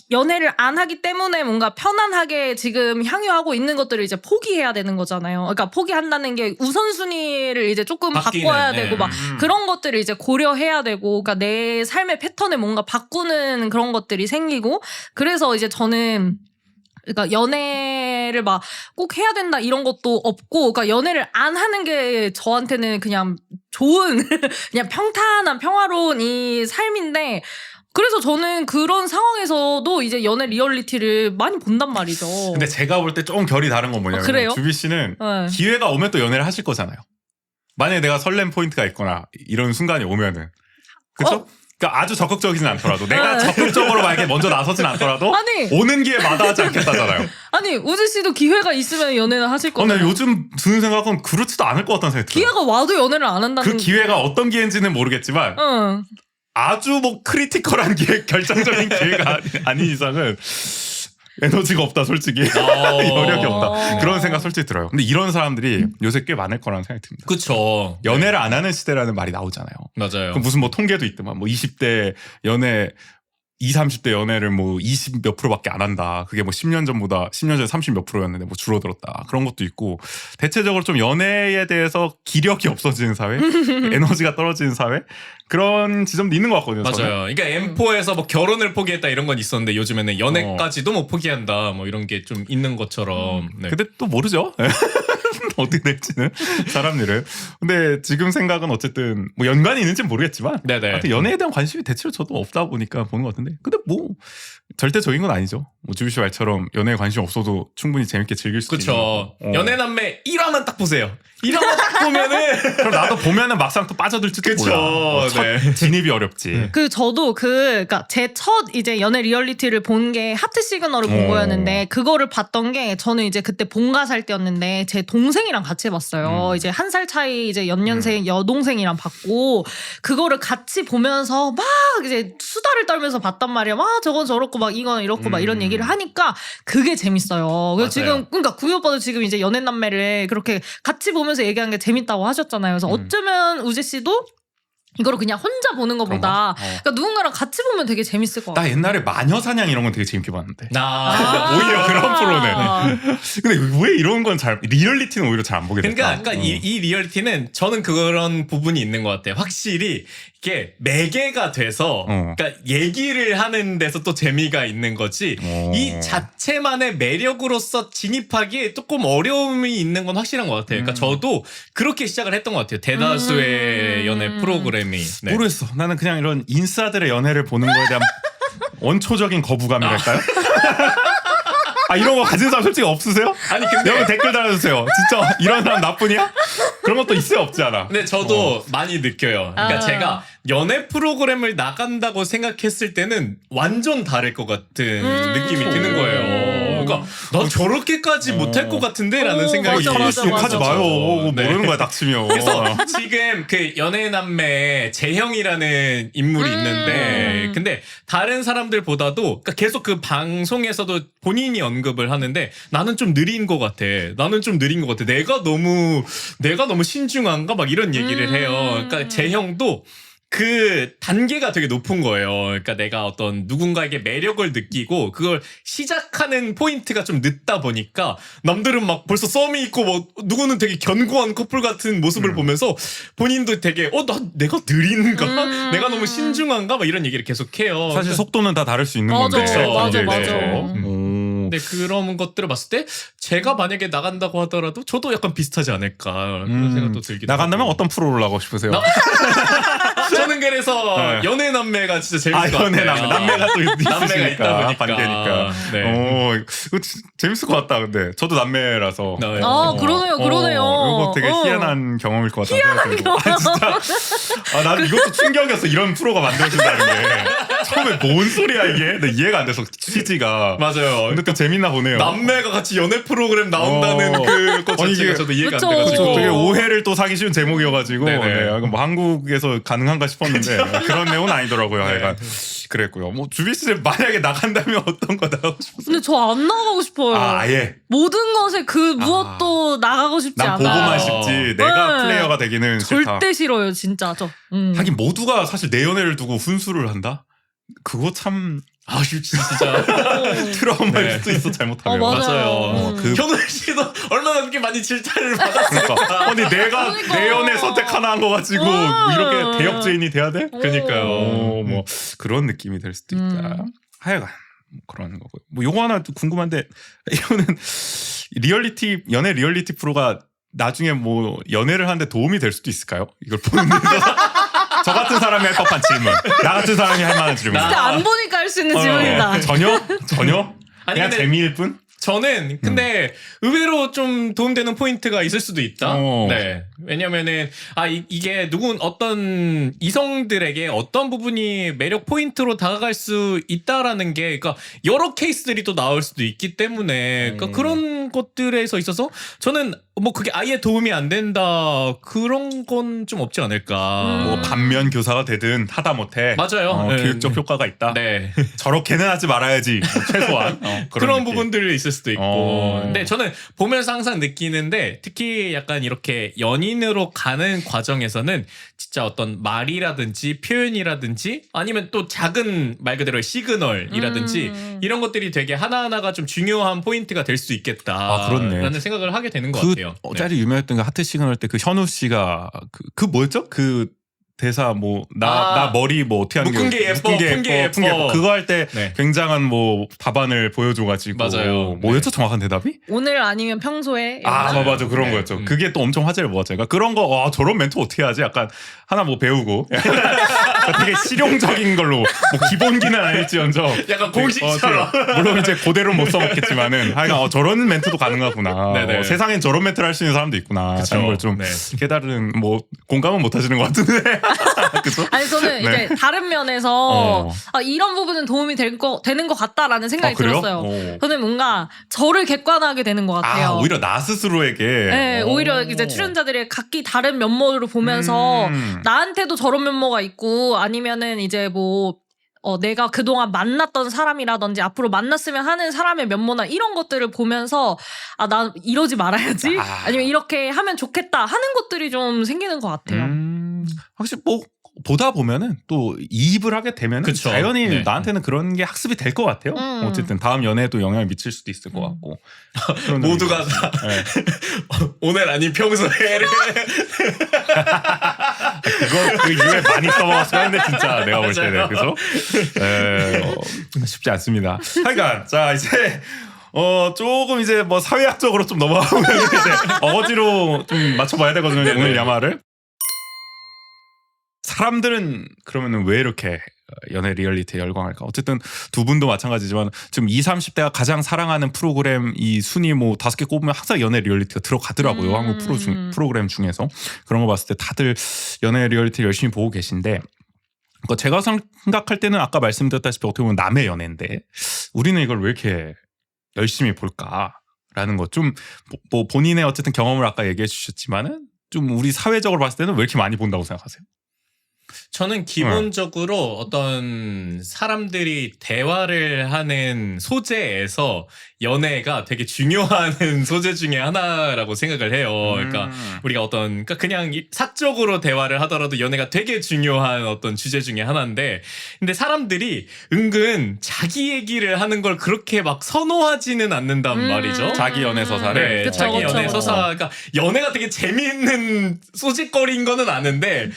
연애를 안 하기 때문에 뭔가 편안하게 지금 향유하고 있는 것들을 이제 포기해야 되는 거잖아요. 그러니까 포기한다는 게 우선순위를 이제 조금 바뀌는, 바꿔야 네. 되고 막 그런 것들을 이제 고려해야 되고 그러니까 내 삶의 패턴을 뭔가 바꾸는 그런 것들이 생기고 그래서 이제 저는 그러니까 연애를 막 꼭 해야 된다 이런 것도 없고, 그러니까 연애를 안 하는 게 저한테는 그냥 좋은 그냥 평탄한 평화로운 이 삶인데. 그래서 저는 그런 상황에서도 이제 연애 리얼리티를 많이 본단 말이죠. 근데 제가 볼 때 조금 결이 다른 건 뭐냐면 그래요? 주비 씨는 네. 기회가 오면 또 연애를 하실 거잖아요. 만약에 내가 설렘 포인트가 있거나 이런 순간이 오면은 그렇죠? 그러니까 아주 적극적이진 않더라도 내가 적극적으로 만약에 먼저 나서진 않더라도 아니. 오는 기회 마다하지 않겠다잖아요. 아니 우지 씨도 기회가 있으면 연애를 하실 근데 거예요. 요즘 드는 생각은 그렇지도 않을 것 같다는 생각이 들어요. 기회가 와도 연애를 안 한다는. 그 기회가 어떤 기회인지는 모르겠지만 응. 아주 뭐 크리티컬한 기회, 결정적인 기회가 아닌 이상은 에너지가 없다 솔직히. 여력이 없다. 그런 생각 솔직히 들어요. 근데 이런 사람들이 요새 꽤 많을 거라는 생각이 듭니다. 그쵸. 연애를 안 하는 시대라는 말이 나오잖아요. 맞아요. 그 무슨 뭐 통계도 있더만 뭐 20대 연애 20, 30대 연애를 뭐 20 몇 프로밖에 안 한다. 그게 뭐 10년 전보다 10년 전에 30 몇 프로였는데 뭐 줄어들었다. 그런 것도 있고 대체적으로 좀 연애에 대해서 기력이 없어지는 사회, 에너지가 떨어지는 사회 그런 지점도 있는 것 같거든요. 맞아요. 저는. 그러니까 M4에서 뭐 결혼을 포기했다 이런 건 있었는데 요즘에는 연애까지도 뭐 포기한다 뭐 이런 게 좀 있는 것처럼. 네. 근데 또 모르죠. 어떻게 될지는 사람 일을. 근데 지금 생각은 어쨌든 뭐 연관이 있는지는 모르겠지만 네네. 하여튼 연애에 대한 관심이 대체로 저도 없다 보니까 보는 것 같은데 근데 뭐 절대적인 건 아니죠. 뭐 주비 씨 말처럼 연애에 관심 없어도 충분히 재밌게 즐길 수도 그쵸. 있는 거. 연애 남매 1화만 딱 보세요. 1화만 딱 보면은 그럼 나도 보면은 막상 또 빠져들지도 그쵸. 몰라. 첫 네. 진입이 어렵지. 저도 그러니까 제 첫 이제 연애 리얼리티를 본 게 하트 시그널을 본 거였는데 그거를 봤던 게 저는 이제 그때 본가 살 때였는데 제 동생이랑 같이 봤어요. 이제 한 살 차이 이제 연년생 여동생이랑 봤고 그거를 같이 보면서 막 이제 수다를 떨면서 봤단 말이야. 막 저건 저렇고 막 이건 이렇고 막 이런 얘기를 하니까 그게 재밌어요. 그래서 지금 그러니까 구이 오빠도 지금 이제 연애 남매를 그렇게 같이 보면서 얘기하는 게 재밌다고 하셨잖아요. 그래서 어쩌면 우재 씨도 이거를 그냥 혼자 보는 것보다 그런가? 그러니까 누군가랑 같이 보면 되게 재밌을 것 나 같아요. 옛날에 마녀사냥 이런 건 되게 재밌게 봤는데. 나 오히려 그런 프로는. 근데 왜 이런 건 잘 리얼리티는 오히려 잘 안 보게 될까? 그러니까 이 리얼리티는 저는 그런 부분이 있는 것 같아요. 확실히 이게 매개가 돼서 그러니까 얘기를 하는 데서 또 재미가 있는 거지. 이 자체만의 매력으로서 진입하기에 조금 어려움이 있는 건 확실한 것 같아요. 그러니까 저도 그렇게 시작을 했던 것 같아요. 대다수의 연애 프로그램이. 네. 모르겠어. 나는 그냥 이런 인싸들의 연애를 보는 거에 대한 원초적인 거부감이랄까요? 아 이런 거 가진 사람 솔직히 없으세요? 아니 근데 여러분 댓글 달아주세요. 진짜 이런 사람 나쁘냐? 그런 것도 있어요 없지 않아? 근데 저도 많이 느껴요. 그러니까 제가 연애 프로그램을 나간다고 생각했을 때는 완전 다를 것 같은 느낌이 드는 거예요. 그러니까 나 저렇게까지 못할 것 같은데라는 생각이 맞아. 욕하지 마요. 네. 모르는 거야 닥치면. 그래서 지금 그 연애남매 재형이라는 인물이 있는데 근데 다른 사람들보다도 그러니까 계속 그 방송에서도 본인이 언급을 하는데 나는 좀 느린 것 같아. 나는 좀 느린 것 같아. 내가 너무 신중한가 막 이런 얘기를 해요. 그러니까 재형도 그 단계가 되게 높은 거예요. 그러니까 내가 어떤 누군가에게 매력을 느끼고 그걸 시작하는 포인트가 좀 늦다 보니까 남들은 막 벌써 썸이 있고 뭐 누구는 되게 견고한 커플 같은 모습을 보면서 본인도 되게 내가 느린가? 내가 너무 신중한가? 막 이런 얘기를 계속해요. 사실 속도는 다 다를 수 있는 맞아. 건데. 그쵸. 맞아. 근데 그런 것들을 봤을 때 제가 만약에 나간다고 하더라도 저도 약간 비슷하지 않을까 그런 생각도 들기도 나간다면 하고. 어떤 프로를 나가고 싶으세요? 저는 그래서 네. 연애 남매가 진짜 재밌을 것 같아요. 연애 남매가 또 남매가 있다 보니까. 반대니까. 네. 이거 재밌을 것 같다. 근데 저도 남매라서. 네. 그러네요. 이거 되게 희한한 경험일 것 같다. 희한한 경험. 진짜. 난 이것도 충격이었어. 이런 프로가 만들어진다는 게. 처음에 뭔 소리야 이게? 근데 이해가 안 돼서 취지가. 맞아요. 근데 또 재밌나 보네요. 남매가 같이 연애 프로그램 나온다는 그것 아니, 자체가 이게- 저도 이해가 그쵸. 안 돼가지고. 되게 오해를 또 사기 쉬운 제목이어가지고 네네. 네, 뭐 한국에서 가능한가 싶었는데 그런 내용은 아니더라고요. 네. 하여간 그랬고요. 뭐 주비 씨 만약에 나간다면 어떤 거 나가고 싶어요? 근데 저 안 나가고 싶어요. 아예 모든 것에 그 무엇도 나가고 싶지 난 않아요. 보고만 싶지 내가 네. 플레이어가 되기는 싫다. 절대 싫어요, 진짜. 하긴 모두가 사실 내 연애를 두고 훈수를 한다. 그거 참 진짜. 트라우마일 네. 수도 있어 잘못하면. 맞아요. 그- 현우 씨도 얼마나 그렇게 많이 질타를 받았을까. 그러니까 아니 내가 그러니까. 내 연애 선택 하나 한 거 가지고 이렇게 대역죄인이 돼야 돼? 그러니까요. 뭐 그런 느낌이 될 수도 있다. 하여간 뭐 그런 거고. 뭐 요거 하나 또 궁금한데 이거는 연애 리얼리티 프로가 나중에 뭐 연애를 하는데 도움이 될 수도 있을까요? 이걸 보는 데서 저 같은 사람이 할 법한 질문, 나 같은 사람이 할 만한 질문. 진짜 안 보니까 할 수 있는 질문이다. 전혀 아니, 그냥 근데- 재미일 뿐. 저는 근데 의외로 좀 도움되는 포인트가 있을 수도 있다. 네. 왜냐면은 이게 어떤 이성들에게 어떤 부분이 매력 포인트로 다가갈 수 있다라는 게 그러니까 여러 케이스들이 또 나올 수도 있기 때문에 그러니까 그런 것들에서 있어서 저는 뭐 그게 아예 도움이 안 된다 그런 건 좀 없지 않을까. 뭐 반면 교사가 되든 하다못해 맞아요. 네. 교육적 효과가 있다. 네. 저렇게는 하지 말아야지 최소한 그런 느낌. 부분들이 있을 수도 있고. 근데 저는 보면서 항상 느끼는데 특히 약간 이렇게 연인으로 가는 과정에서는 진짜 어떤 말이라든지 표현이라든지 아니면 또 작은 말 그대로의 시그널이라든지 이런 것들이 되게 하나하나가 좀 중요한 포인트가 될 수 있겠다. 아, 그렇네. 라는 생각을 하게 되는 것 그 같아요. 짤이 유명했던 게 하트 시그널 때 그 현우 씨가 그 뭐였죠? 그 대사 뭐 나 머리 뭐 어떻게 하는 묶은 게 예뻐, 푼 게 예뻐. 그거 할 때 네. 굉장한 뭐 답안을 보여줘가지고 맞아요. 뭐였죠 정확한 대답이? 오늘 아니면 평소에. 맞아 그런 네. 거였죠. 그게 또 엄청 화제를 모았죠. 그러니까 그런 거 저런 멘트 어떻게 하지? 약간 하나 뭐 배우고 되게 실용적인 걸로 뭐 기본기는 아닐지언정 약간 공식처럼. 물론 이제 그대로 못 써먹겠지만은 하여간 저런 멘트도 가능하구나. 네네. 세상엔 저런 멘트를 할 수 있는 사람도 있구나. 그쵸. 그런 걸 좀 네. 깨달은 뭐 공감은 못 하시는 것 같은데. 그죠? 아니 저는 네. 이제 다른 면에서 어. 이런 부분은 도움이 되는 것 같다라는 생각이 그래요? 들었어요. 저는 뭔가 저를 객관화하게 되는 것 같아요. 오히려 나 스스로에게. 네, 오히려 이제 출연자들의 각기 다른 면모를 보면서 나한테도 저런 면모가 있고 아니면은 이제 뭐 내가 그동안 만났던 사람이라든지 앞으로 만났으면 하는 사람의 면모나 이런 것들을 보면서 나 이러지 말아야지 아니면 이렇게 하면 좋겠다 하는 것들이 좀 생기는 것 같아요. 확실히 뭐 보다 보면은 또 이입을 하게 되면 그쵸. 자연히 네. 나한테는 그런 게 학습이 될 것 같아요. 어쨌든 다음 연애에도 영향을 미칠 수도 있을 것 같고. 그런 모두가 점이 다 네. 오늘 아닌 평소에를 그 이후에 많이 써먹었을 건데 진짜 내가 볼 때는 그죠? 쉽지 않습니다. 하여간 자 이제 조금 이제 뭐 사회학적으로 좀 넘어가면 이제 어거지로 좀 맞춰봐야 되거든요. 오늘 야마를. 사람들은 그러면은 왜 이렇게 연애 리얼리티에 열광할까? 어쨌든 두 분도 마찬가지지만 지금 20, 30대가 가장 사랑하는 프로그램 이 순위 뭐 5개 꼽으면 항상 연애 리얼리티가 들어가더라고요. 한국 프로그램 중에서. 그런 거 봤을 때 다들 연애 리얼리티 열심히 보고 계신데 그러니까 제가 생각할 때는 아까 말씀드렸다시피 어떻게 보면 남의 연애인데 우리는 이걸 왜 이렇게 열심히 볼까라는 것 좀 뭐 본인의 어쨌든 경험을 아까 얘기해 주셨지만은 좀 우리 사회적으로 봤을 때는 왜 이렇게 많이 본다고 생각하세요? 저는 기본적으로 어떤 사람들이 대화를 하는 소재에서 연애가 되게 중요한 소재 중에 하나라고 생각을 해요. 그러니까 우리가 그러니까 그냥 사적으로 대화를 하더라도 연애가 되게 중요한 어떤 주제 중에 하나인데 근데 사람들이 은근 자기 얘기를 하는 걸 그렇게 막 선호하지는 않는단 말이죠. 자기 연애 서사를. 네, 그쵸, 자기 그쵸. 연애 서사. 그러니까 연애가 되게 재미있는 소재거리인 거는 아는데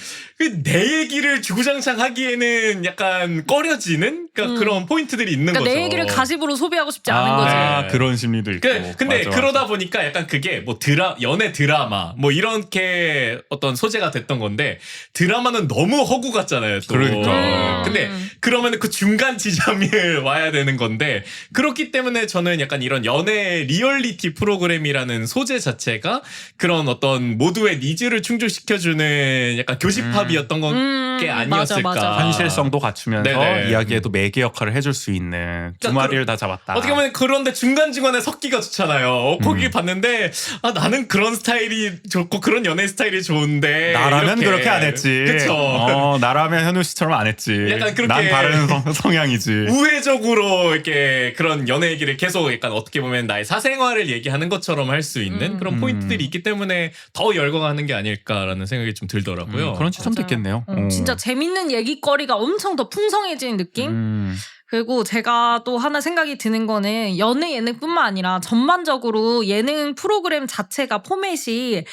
내 얘기를 주구장창 하기에는 약간 꺼려지는 그런 포인트들이 있는 그러니까 거죠. 내 얘기를 가십으로 소비하고 싶지 않은 거지. 네. 그런 심리도 있고. 근데 맞아, 그러다 맞아. 보니까 약간 그게 뭐 연애 드라마 뭐 이렇게 어떤 소재가 됐던 건데 드라마는 너무 허구 같잖아요. 또. 그러니까. 근데 그러면 그 중간 지점이 와야 되는 건데 그렇기 때문에 저는 약간 이런 연애 리얼리티 프로그램이라는 소재 자체가 그런 어떤 모두의 니즈를 충족시켜주는 약간 교집합이었던 게 아니었을까. 맞아. 현실성도 갖추면서 네네. 이야기에도 매개 역할을 해줄 수 있는 두 그러니까 마리를 다 잡았다. 어떻게 보면 그런데 중간중간에 섞기가 좋잖아요. 거기 봤는데 나는 그런 스타일이 좋고 그런 연애 스타일이 좋은데 나라면 이렇게. 그렇게 안 했지. 그쵸. 나라면 현우 씨처럼 안 했지. 약간 그렇게 난 다른 성향이지. 우회적으로 이렇게 그런 연애 얘기를 계속 약간 어떻게 보면 나의 사생활을 얘기하는 것처럼 할 수 있는 그런 포인트들이 있기 때문에 더 열광하는 게 아닐까라는 생각이 좀 들더라고요. 그런 지점도 맞아요. 있겠네요. 진짜 재밌는 얘기거리가 엄청 더 풍성해지는 느낌? 그리고 제가 또 하나 생각이 드는 거는 연애 예능뿐만 아니라 전반적으로 예능 프로그램 자체가 포맷이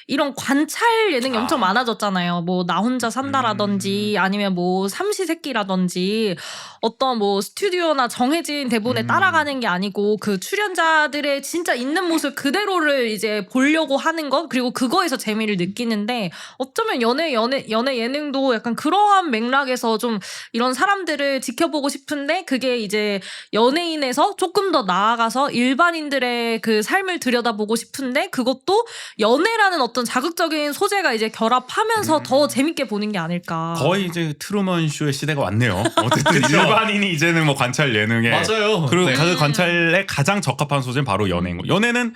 이런 관찰 예능이 엄청 많아졌잖아요. 뭐 나 혼자 산다라든지 아니면 뭐 삼시세끼라든지 어떤 뭐 스튜디오나 정해진 대본에 따라가는 게 아니고 그 출연자들의 진짜 있는 모습 그대로를 이제 보려고 하는 것 그리고 그거에서 재미를 느끼는데 어쩌면 연애 예능도 약간 그러한 맥락에서 좀 이런 사람들을 지켜보고 싶은데 그게 이제 연예인에서 조금 더 나아가서 일반인들의 그 삶을 들여다보고 싶은데 그것도 연애라는 어떤 자극적인 소재가 이제 결합하면서 더 재밌게 보는 게 아닐까. 거의 이제 트루먼 쇼의 시대가 왔네요. 어쨌든 그쵸? 일반인이 이제는 뭐 관찰 예능에 맞아요. 그리고 네. 그 관찰에 가장 적합한 소재는 바로 연애인 거. 연애는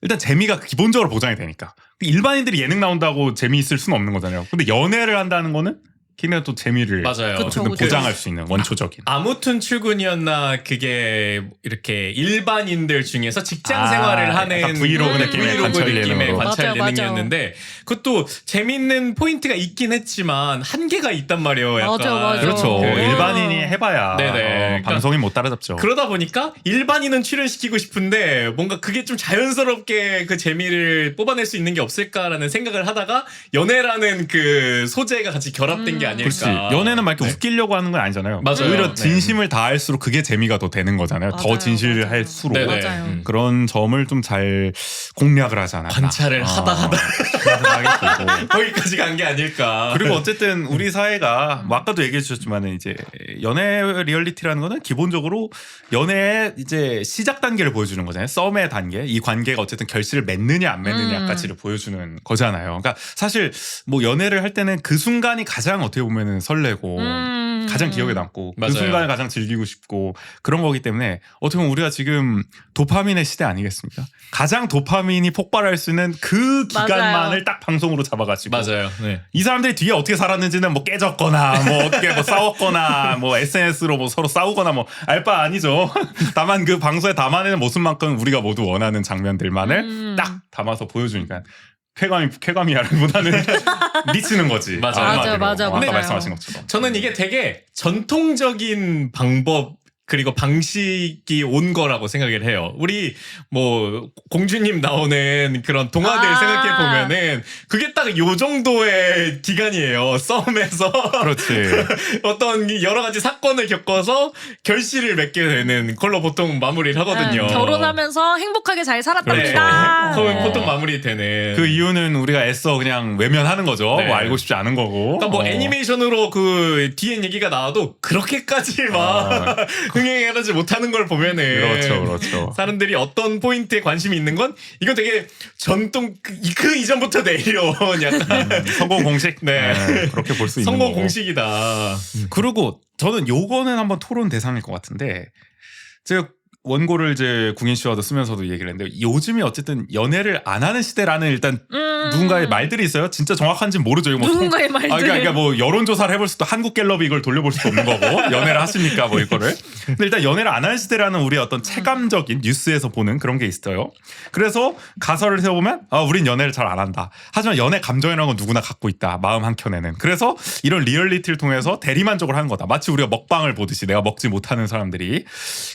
일단 재미가 기본적으로 보장이 되니까 일반인들이 예능 나온다고 재미있을 수는 없는 거잖아요. 근데 연애를 한다는 거는 걔네가 또 재미를 맞아요. 어쨌든 그쵸. 보장할 수 있는 원초적인. 아무튼 출근이었나 그게 이렇게 일반인들 중에서 직장 생활을 하는 약간 브이로그 느낌의 관찰 예능으로. 관찰 맞아요, 예능이었는데 그것도 재밌는 포인트가 있긴 했지만 한계가 있단 말이에요. 약간. 맞아요. 그렇죠. 그- 일반인이 해봐야 네네. 그러니까 방송인 못 따라잡죠. 그러다 보니까 일반인은 출연시키고 싶은데 뭔가 그게 좀 자연스럽게 그 재미를 뽑아낼 수 있는 게 없을까라는 생각을 하다가 연애라는 그 소재가 같이 결합된 게 아닐까. 그렇지. 연애는 막 이렇게 네. 웃기려고 하는 건 아니잖아요. 맞아요. 오히려 네. 진심을 다할수록 그게 재미가 더 되는 거잖아요. 더 맞아요, 진실할수록. 네네. 맞아요. 그런 점을 좀 잘 공략을 하잖아요. 관찰을 하다 그런 생각이 들고. 거기까지 간 게 아닐까. 그리고 어쨌든 우리 사회가 뭐 아까도 얘기해 주셨지만은 이제 연애 리얼리티라는 거는 기본적으로 연애의 이제 시작 단계를 보여주는 거잖아요. 썸의 단계. 이 관계가 어쨌든 결실을 맺느냐 안 맺느냐까지를 보여주는 거잖아요. 그러니까 사실 뭐 연애를 할 때는 그 순간이 가장 어떻게 보면은 설레고 가장 기억에 남고 맞아요. 그 순간을 가장 즐기고 싶고 그런 거기 때문에 어떻게 보면 우리가 지금 도파민의 시대 아니겠습니까? 가장 도파민이 폭발할 수 있는 그 기간만을 맞아요. 딱 방송으로 잡아가지고 맞아요. 네. 이 사람들이 뒤에 어떻게 살았는지는 뭐 깨졌거나 뭐 어떻게 뭐 싸웠거나 뭐 SNS로 뭐 서로 싸우거나 뭐 알 바 아니죠. 다만 그 방송에 담아내는 모습만큼 우리가 모두 원하는 장면들만을 딱 담아서 보여주니까 쾌감이야보다는 미치는 거지. 맞아. 한마디로. 맞아. 아까 맞아요. 말씀하신 것처럼. 저는 이게 되게 전통적인 방법 그리고 방식이 온 거라고 생각을 해요. 우리 뭐 공주님 나오는 그런 동화들 생각해 보면은 그게 딱 요 정도의 기간이에요. 싸움에서 그렇지. 어떤 여러 가지 사건을 겪어서 결실을 맺게 되는 걸로 보통 마무리를 하거든요. 결혼하면서 행복하게 잘 살았답니다. 그렇죠. 보통 마무리되는. 그 이유는 우리가 애써 그냥 외면하는 거죠. 네. 뭐 알고 싶지 않은 거고. 그러니까 뭐 애니메이션으로 그 뒤엔 얘기가 나와도 그렇게까지 막 흥행하지 못하는 걸 보면은 그렇죠. 사람들이 어떤 포인트에 관심이 있는 건 이건 되게 전통 그 이전부터 내려온 약간 성공 공식. 네. 그렇게 볼 수 있는 성공 거고. 공식이다. 그리고 저는 요거는 한번 토론 대상일 것 같은데 제가 원고를 이제 궁인 씨와도 쓰면서도 얘기를 했는데 요즘이 어쨌든 연애를 안 하는 시대라는 일단 누군가의 말들이 있어요. 진짜 정확한지는 모르죠. 이거 뭐 누군가의 말들. 그러니까 뭐 여론조사를 해볼 수도 한국갤럽이 이걸 돌려볼 수도 없는 거고 연애를 하십니까 뭐 이거를. 근데 일단 연애를 안 하는 시대라는 우리의 어떤 체감적인 뉴스에서 보는 그런 게 있어요. 그래서 가설을 세워보면 우린 연애를 잘 안 한다. 하지만 연애 감정이라는 건 누구나 갖고 있다. 마음 한켠에는. 그래서 이런 리얼리티를 통해서 대리만족을 하는 거다. 마치 우리가 먹방을 보듯이 내가 먹지 못하는 사람들이.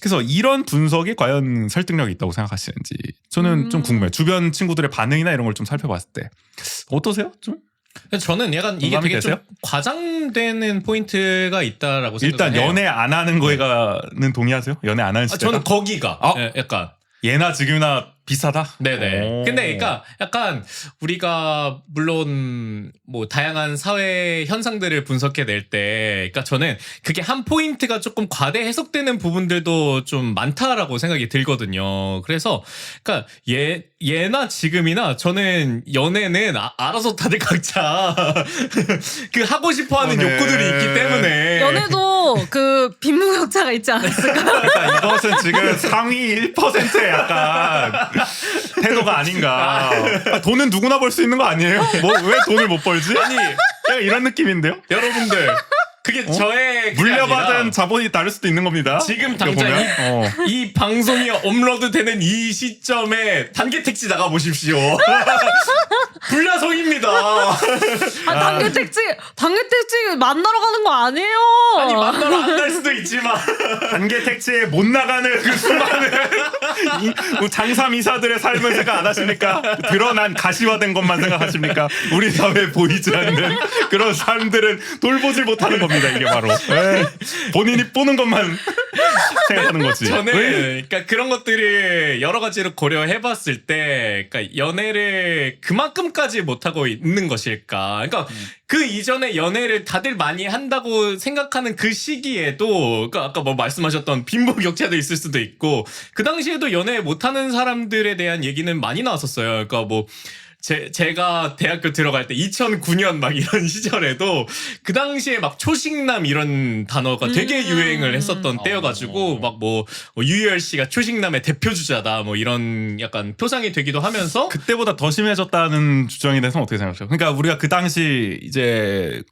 그래서 이런 분석이 과연 설득력이 있다고 생각하시는지 저는 좀 궁금해요. 주변 친구들의 반응이나 이런 걸 좀 살펴봤을 때 어떠세요? 좀? 저는 약간 이게 공감이 되게 되세요? 좀 과장되는 포인트가 있다라고 생각해요. 일단 연애 안 하는 거에는 동의하세요? 연애 안 하는 시대다? 저는 거기가 아. 약간 예나 지금이나 비슷하다? 네네. 오. 근데 그러니까 약간 우리가 물론 뭐 다양한 사회 현상들을 분석해 낼 때, 그러니까 저는 그게 한 포인트가 조금 과대 해석되는 부분들도 좀 많다라고 생각이 들거든요. 그래서 그러니까 예나 지금이나 저는 연애는 알아서 다들 각자 그 하고 싶어하는 욕구들이 있기 때문에 연애도 그 빈부격차가 있지 않았을까? 그러니까 이것은 지금 상위 1%의 약간 태도가 아닌가. 돈은 누구나 벌 수 있는 거 아니에요? 뭐 왜 돈을 못 벌지? 아니 약간 이런 느낌인데요? 여러분들 그게 저의 그게 물려받은 아니라 자본이 다를 수도 있는 겁니다. 지금 이거 당장 보면. 이 방송이 업로드되는 이 시점에 단계 택시 나가 보십시오. 불야성입니다. 단계 택지 만나러 가는 거 아니에요? 아니 만나러 안 갈 수도 있지만 단계 택지에 못 나가는 그 수많은 장사미사들의 삶을 생각 안 하십니까? 드러난 가시화된 것만 생각하십니까? 우리 사회에 보이지 않는 그런 삶들은 돌보질 못하는 겁니다. 이게 바로 본인이 보는 것만 생각하는 거지. 저는 그러니까 그런 것들을 여러 가지로 고려해봤을 때, 그러니까 연애를 그만큼까지 못하고 있는 것일까? 그러니까 그 이전에 연애를 다들 많이 한다고 생각하는 그 시기에도, 그러니까 아까 뭐 말씀하셨던 빈부격차도 있을 수도 있고, 그 당시에도 연애 못하는 사람들에 대한 얘기는 많이 나왔었어요. 그러니까 뭐 제가 대학교 들어갈 때 2009년 막 이런 시절에도 그 당시에 막 초식남 이런 단어가 되게 유행을 했었던 때여가지고 막 뭐 유희열 씨가 초식남의 대표주자다 뭐 이런 약간 표상이 되기도 하면서 그때보다 더 심해졌다는 주장에 대해서는 어떻게 생각하세요? 그러니까 우리가 그 당시 이제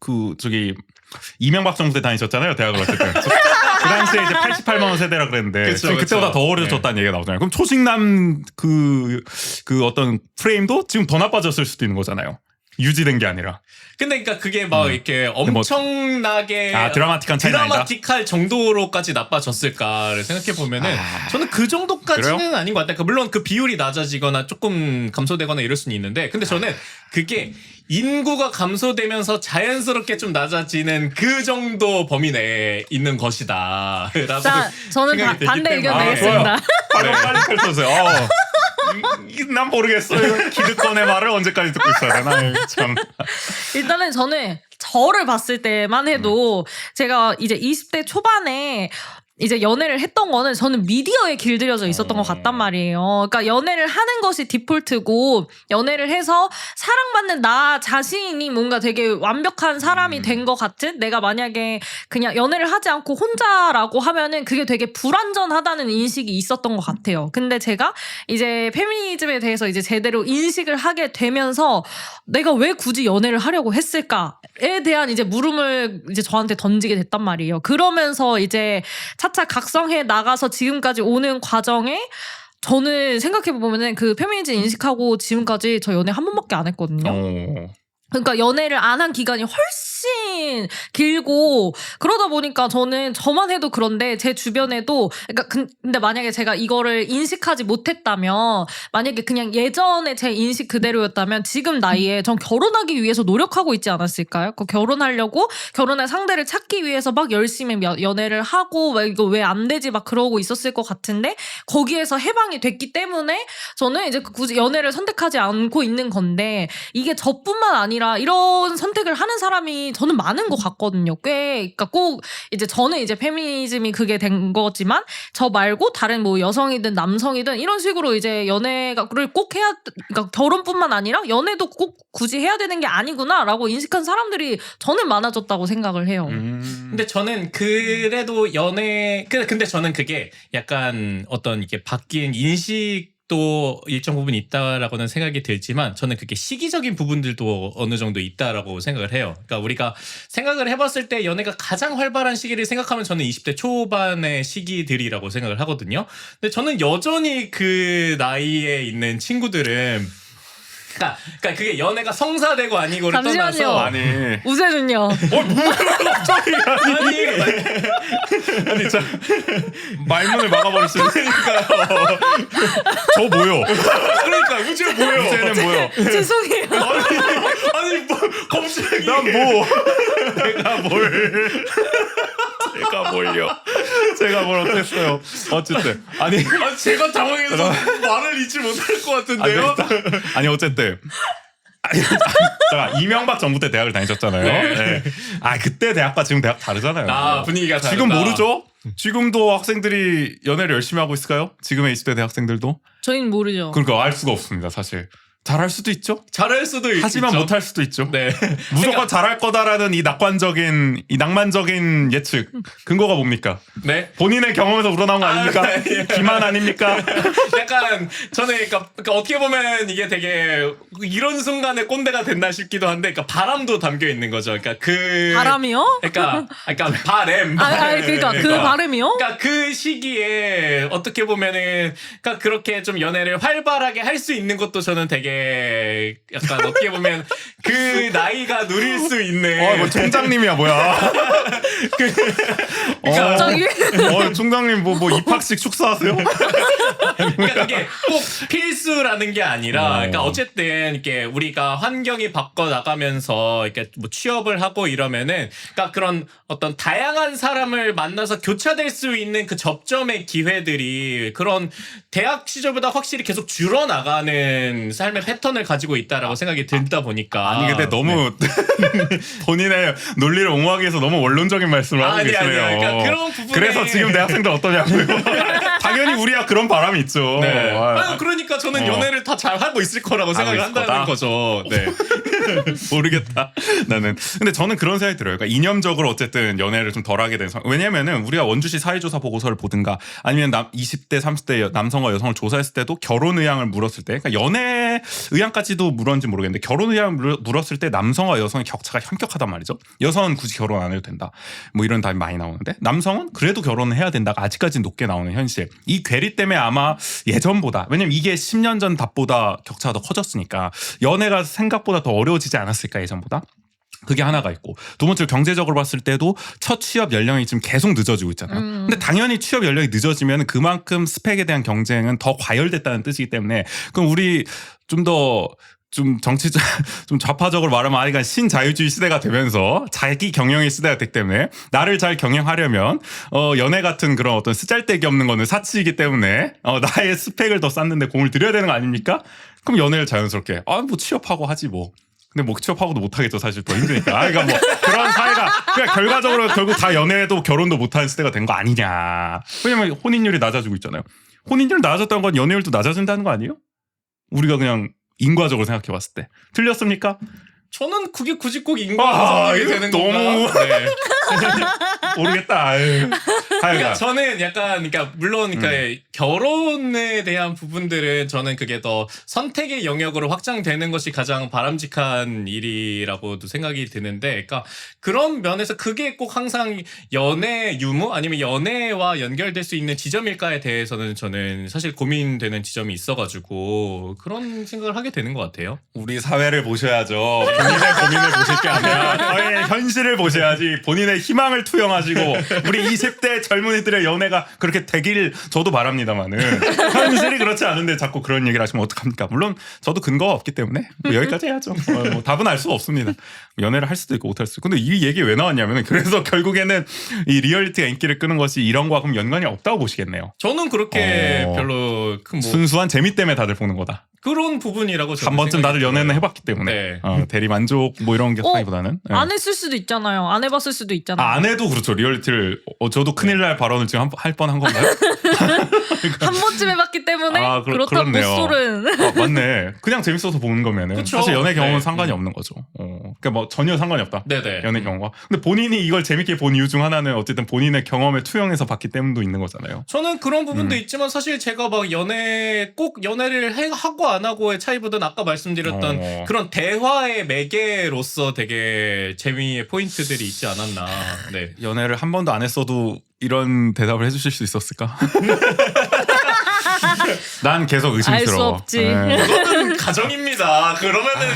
이명박 정부 때 다니셨잖아요. 대학을 어쨌든. 그 당시에 이제 88만 원 세대라 그랬는데 그쵸, 지금 그때보다 그쵸. 더 어려졌다는 얘기가 나오잖아요. 그럼 초식남 그 어떤 프레임도 지금 더 나빠졌을 수도 있는 거잖아요. 유지된 게 아니라. 근데 그러니까 그게 막 이렇게 엄청나게 드라마틱한 차이는 아니다. 드라마틱할 정도로까지 나빠졌을까를 생각해 보면은 저는 그 정도까지는 그래요? 아닌 것 같아요. 그러니까 물론 그 비율이 낮아지거나 조금 감소되거나 이럴 수는 있는데, 근데 저는 그게 인구가 감소되면서 자연스럽게 좀 낮아지는 그 정도 범위 내에 있는 것이다. 라고 자, 저는 생각이 되기 반대 의견 때문에. 내겠습니다. 빨리 펼쳐주세요. 난 모르겠어요. 기득권의 말을 언제까지 듣고 있어야 되나. 참. 일단은 저는 저를 봤을 때만 해도 제가 이제 20대 초반에 이제 연애를 했던 거는 저는 미디어에 길들여져 있었던 것 같단 말이에요. 그러니까 연애를 하는 것이 디폴트고 연애를 해서 사랑받는 나 자신이 뭔가 되게 완벽한 사람이 된 것 같은, 내가 만약에 그냥 연애를 하지 않고 혼자라고 하면은 그게 되게 불완전하다는 인식이 있었던 것 같아요. 근데 제가 이제 페미니즘에 대해서 이제 제대로 인식을 하게 되면서 내가 왜 굳이 연애를 하려고 했을까에 대한 이제 물음을 이제 저한테 던지게 됐단 말이에요. 그러면서 이제 차차 각성해 나가서 지금까지 오는 과정에 저는 생각해보면은 그 페미니즘 인식하고 지금까지 저 연애 한 번밖에 안 했거든요. 그러니까 연애를 안 한 기간이 훨씬 길고 그러다 보니까 저는 저만 해도 그런데 제 주변에도 그러니까 근데 만약에 제가 이거를 인식하지 못했다면 만약에 그냥 예전에 제 인식 그대로였다면 지금 나이에 전 결혼하기 위해서 노력하고 있지 않았을까요? 그 결혼하려고 결혼할 상대를 찾기 위해서 막 열심히 연애를 하고 막 이거 왜 안 되지 막 그러고 있었을 것 같은데 거기에서 해방이 됐기 때문에 저는 이제 굳이 연애를 선택하지 않고 있는 건데 이게 저뿐만 아니라 이런 선택을 하는 사람이 저는 많은 것 같거든요. 그러니까 꼭 이제 저는 이제 페미니즘이 그게 된 거지만 저 말고 다른 뭐 여성이든 남성이든 이런 식으로 이제 연애를 꼭 해야 그러니까 결혼뿐만 아니라 연애도 꼭 굳이 해야 되는 게 아니구나라고 인식한 사람들이 저는 많아졌다고 생각을 해요. 근데 저는 그래도 근데 저는 그게 약간 어떤 이게 바뀐 인식도 일정 부분 있다라고는 생각이 들지만 저는 그게 시기적인 부분들도 어느 정도 있다라고 생각을 해요. 그러니까 우리가 생각을 해봤을 때 연애가 가장 활발한 시기를 생각하면 저는 20대 초반의 시기들이라고 생각을 하거든요. 근데 저는 여전히 그 나이에 있는 친구들은 그러니까 그게 연애가 성사되고 아니고를 잠시만요. 떠나서 아니 우세준요. 갑자기 아니 저 말문을 막아버리시니까요. 저 뭐요? 그러니까 우재 뭐예요? 우재는 뭐요? 죄송해요. 아니 뭐 갑자기 난 뭐? 제가 뭘요? 제가 뭘 어땠어요? 어쨌든 아니 제가 당황해서 말을 잊지 못할 것 같은데요. 아니 어쨌든 이명박 정부 때 대학을 다니셨잖아요. 네. 아 그때 대학과 지금 대학 다르잖아요. 아 분위기가 다르다. 지금 모르죠? 지금도 학생들이 연애를 열심히 하고 있을까요? 지금의 20대 대학생들도? 저희는 모르죠. 그러니까 알 수가 없습니다, 사실. 잘할 수도 있죠. 잘할 수도 하지만 있죠. 못할 수도 있죠. 네. 무조건 잘할 거다라는 이 낭만적인 예측 근거가 뭡니까? 네. 본인의 경험에서 우러나온 거 아닙니까? 기만 아닙니까? 약간 저는 그러니까 어떻게 보면 이게 되게 이런 순간에 꼰대가 된다 싶기도 한데, 그러니까 바람도 담겨 있는 거죠. 그러니까 바람이요? 그러니까 바램. 그러니까 그 바람이요? 그러니까 그 시기에 어떻게 보면은 그러니까 그렇게 좀 연애를 활발하게 할 수 있는 것도 저는 되게 약간 어떻게 보면 그 나이가 누릴 수 있는. 뭐 총장님이야 뭐야? 갑자기? 총장님 뭐 입학식 축사하세요? 그러니까 그게 꼭 필수라는 게 아니라, 그러니까 어쨌든 이렇게 우리가 환경이 바꿔 나가면서 이렇게 뭐 취업을 하고 이러면은, 그러니까 그런 어떤 다양한 사람을 만나서 교차될 수 있는 그 접점의 기회들이 그런 대학 시절보다 확실히 계속 줄어나가는 삶의 패턴을 가지고 있다라고 생각이 들다 보니까. 아니 근데 너무 본인의 논리를 옹호하기 위해서 너무 원론적인 말씀을 하고 계시네요. 그러니까 그런 부분에 그래서 지금 대학생들 어떠냐고요? 당연히 우리야 그런 바람이 있죠. 네. 아니, 그러니까 저는 연애를 다 잘 하고 있을 거라고 생각을 한다는 거다? 거죠. 네. 모르겠다. 나는. 근데 저는 그런 생각이 들어요. 그러니까 이념적으로 어쨌든 연애를 좀 덜하게 된 상황. 왜냐면은 우리가 원주시 사회조사 보고서를 보든가 아니면 20대, 30대 남성과 여성을 조사했을 때도 결혼 의향을 물었을 때, 그러니까 연애 의향까지도 물었는지 모르겠는데 결혼 의향을 물었을 때 남성과 여성의 격차가 현격하단 말이죠. 여성은 굳이 결혼 안 해도 된다. 뭐 이런 답이 많이 나오는데 남성은 그래도 결혼을 해야 된다가 아직까지 높게 나오는 현실. 이 괴리 때문에 아마 예전보다, 왜냐면 이게 10년 전 답보다 격차가 더 커졌으니까 연애가 생각보다 더 어려워지지 않았을까 예전보다. 그게 하나가 있고, 두 번째로 경제적으로 봤을 때도 첫 취업 연령이 지금 계속 늦어지고 있잖아요. 근데 당연히 취업 연령이 늦어지면 그만큼 스펙에 대한 경쟁은 더 과열됐다는 뜻이기 때문에, 그럼 우리 좀 정치적, 좀 좌파적으로 말하면 아니가 신자유주의 시대가 되면서 자기 경영의 시대가 되기 때문에 나를 잘 경영하려면 연애 같은 그런 어떤 쓰잘데기 없는 거는 사치이기 때문에 나의 스펙을 더 쌓는데 공을 들여야 되는 거 아닙니까? 그럼 연애를 자연스럽게 뭐 취업하고 하지 뭐. 근데 뭐 취업하고도 못하겠죠, 사실 더 힘드니까. 그러니까 뭐 그런 사회가 그러니까 결과적으로 결국 다 연애도 결혼도 못하는 시대가 된 거 아니냐. 왜냐면 혼인율이 낮아지고 있잖아요. 혼인율 낮아졌다는 건 연애율도 낮아진다는 거 아니에요? 우리가 그냥 인과적으로 생각해봤을 때 틀렸습니까? 저는 그게 굳이 꼭 인과응이 이거 되는 너무- 건가? 네. 모르겠다. 아유. 그러니까 하여간. 저는 약간 그러니까 물론 그러니까 결혼에 대한 부분들은 저는 그게 더 선택의 영역으로 확장되는 것이 가장 바람직한 일이라고도 생각이 드는데, 그러니까 그런 면에서 그게 꼭 항상 연애 유무 아니면 연애와 연결될 수 있는 지점일까에 대해서는 저는 사실 고민되는 지점이 있어가지고 그런 생각을 하게 되는 것 같아요. 우리 사회를 보셔야죠. 본인의 고민을 보실 게 아니라 사회의 현실을 보셔야지. 본인의 희망을 투영하시고 우리 20대 젊은이들의 연애가 그렇게 되길 저도 바랍니다만은 현실이 그렇지 않은데 자꾸 그런 얘기를 하시면 어떡합니까? 물론 저도 근거가 없기 때문에 뭐 여기까지 해야죠. 뭐 답은 알 수가 없습니다. 연애를 할 수도 있고 못 할 수도 있고. 근데 이 얘기 왜 나왔냐면 그래서 결국에는 이 리얼리티가 인기를 끄는 것이 이런 거와 그럼 연관이 없다고 보시겠네요. 저는 그렇게 별로 큰 뭐 순수한 재미 때문에 다들 보는 거다. 그런 부분이라고 저는 한 번쯤 다들 생각이 연애는 들어요. 해봤기 때문에 네. 대리 만족 뭐 이런 게 사기보다는 안 했을 수도 있잖아요. 안 해봤을 수도 있잖아요. 안 해도 그렇죠. 리얼리티를 저도 큰일 날 발언을 지금 할 뻔한 건가요? 한 번쯤 해봤기 때문에 아, 그렇다면 못 그렇네요. 쏠은. 맞네. 그냥 재밌어서 보는 거면은 그쵸. 사실 연애 경험은 네. 상관이 없는 거죠. 그러니까 뭐 전혀 상관이 없다. 네네. 연애 경험과. 근데 본인이 이걸 재밌게 본 이유 중 하나는 어쨌든 본인의 경험을 투영해서 봤기 때문도 있는 거잖아요. 저는 그런 부분도 있지만 사실 제가 막 꼭 연애를 하고 안 하고의 차이보다는 아까 말씀드렸던 그런 대화의 매개로서 되게 재미의 포인트들이 있지 않았나. 네. 연애를 한 번도 안 했어도 이런 대답을 해주실 수 있었을까? 난 계속 의심스러워. 알 수 없지. 그거는 가정입니다. 그러면은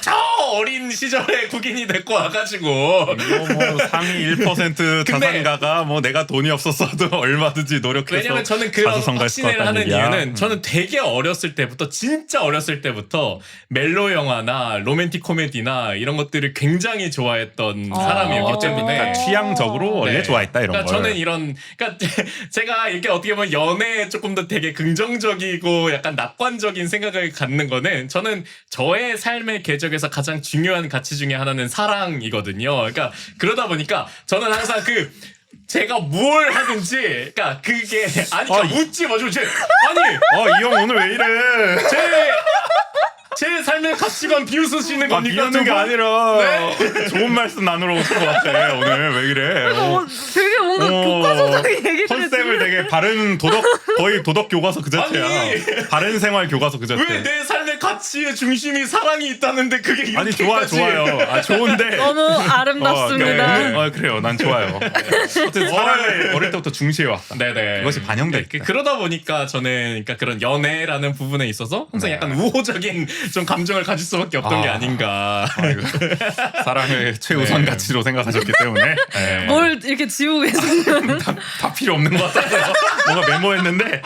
저 어린 시절에 국인이 데리고 와가지고 이거 뭐 상위 1% 근데- 자산가가 뭐 내가 돈이 없었어도 얼마든지 노력해서 왜냐면 저는 그런 가수성가할 것 확신을 같다는 하는 얘기야. 이유는 저는 되게 어렸을 때부터 진짜 어렸을 때부터 멜로 영화나 로맨틱 코미디나 이런 것들을 굉장히 좋아했던 사람이었기 때문에 그러니까 취향적으로 원래 네. 좋아했다 이런 그러니까 걸. 저는 이런 그러니까 제가 이렇게 어떻게 보면 연애에 조금 더 되게 긍정적이고 약간 낙관적인 생각을 갖는 거는 저는 저의 삶의 궤적에서 가장 중요한 가치 중에 하나는 사랑이거든요. 그러니까 그러다 보니까 저는 항상 제가 뭘 하든지 그러니까 그게 아니 그러니까 웃지 마시고 아니 이 형 오늘 왜 이래? 제 삶의 가치관 비웃으시는 겁니까? 비웃는 게 두 분? 아니라 좋은 말씀 나누러 오신 것 같아. 오늘 왜 이래? 되게 뭔가 교과서적인 얘기를 컨셉을 되게 바른 거의 도덕 교과서 그 자체야. 아니. 바른 생활 교과서 그 자체. 왜 내 삶의 가치의 중심이 사랑이 있다는데 그게 이렇게까지 아니 좋아요. 좋은데. 너무 아름답습니다. 그래요. 난 좋아요. 어쨌든 사랑을 어릴 때부터 중시해왔다. 네네. 그것이 반영돼 있다. 그러다 보니까 저는 그러니까 그런 연애라는 부분에 있어서 항상 네. 약간 우호적인 좀 감정을 가질 수밖에 없던 게 아닌가. 아이고, 사랑을 최우선 네. 가치로 생각하셨기 때문에 네. 뭘 이렇게 지우고 계시는. 다 필요 없는 것 같아서 뭔가 메모했는데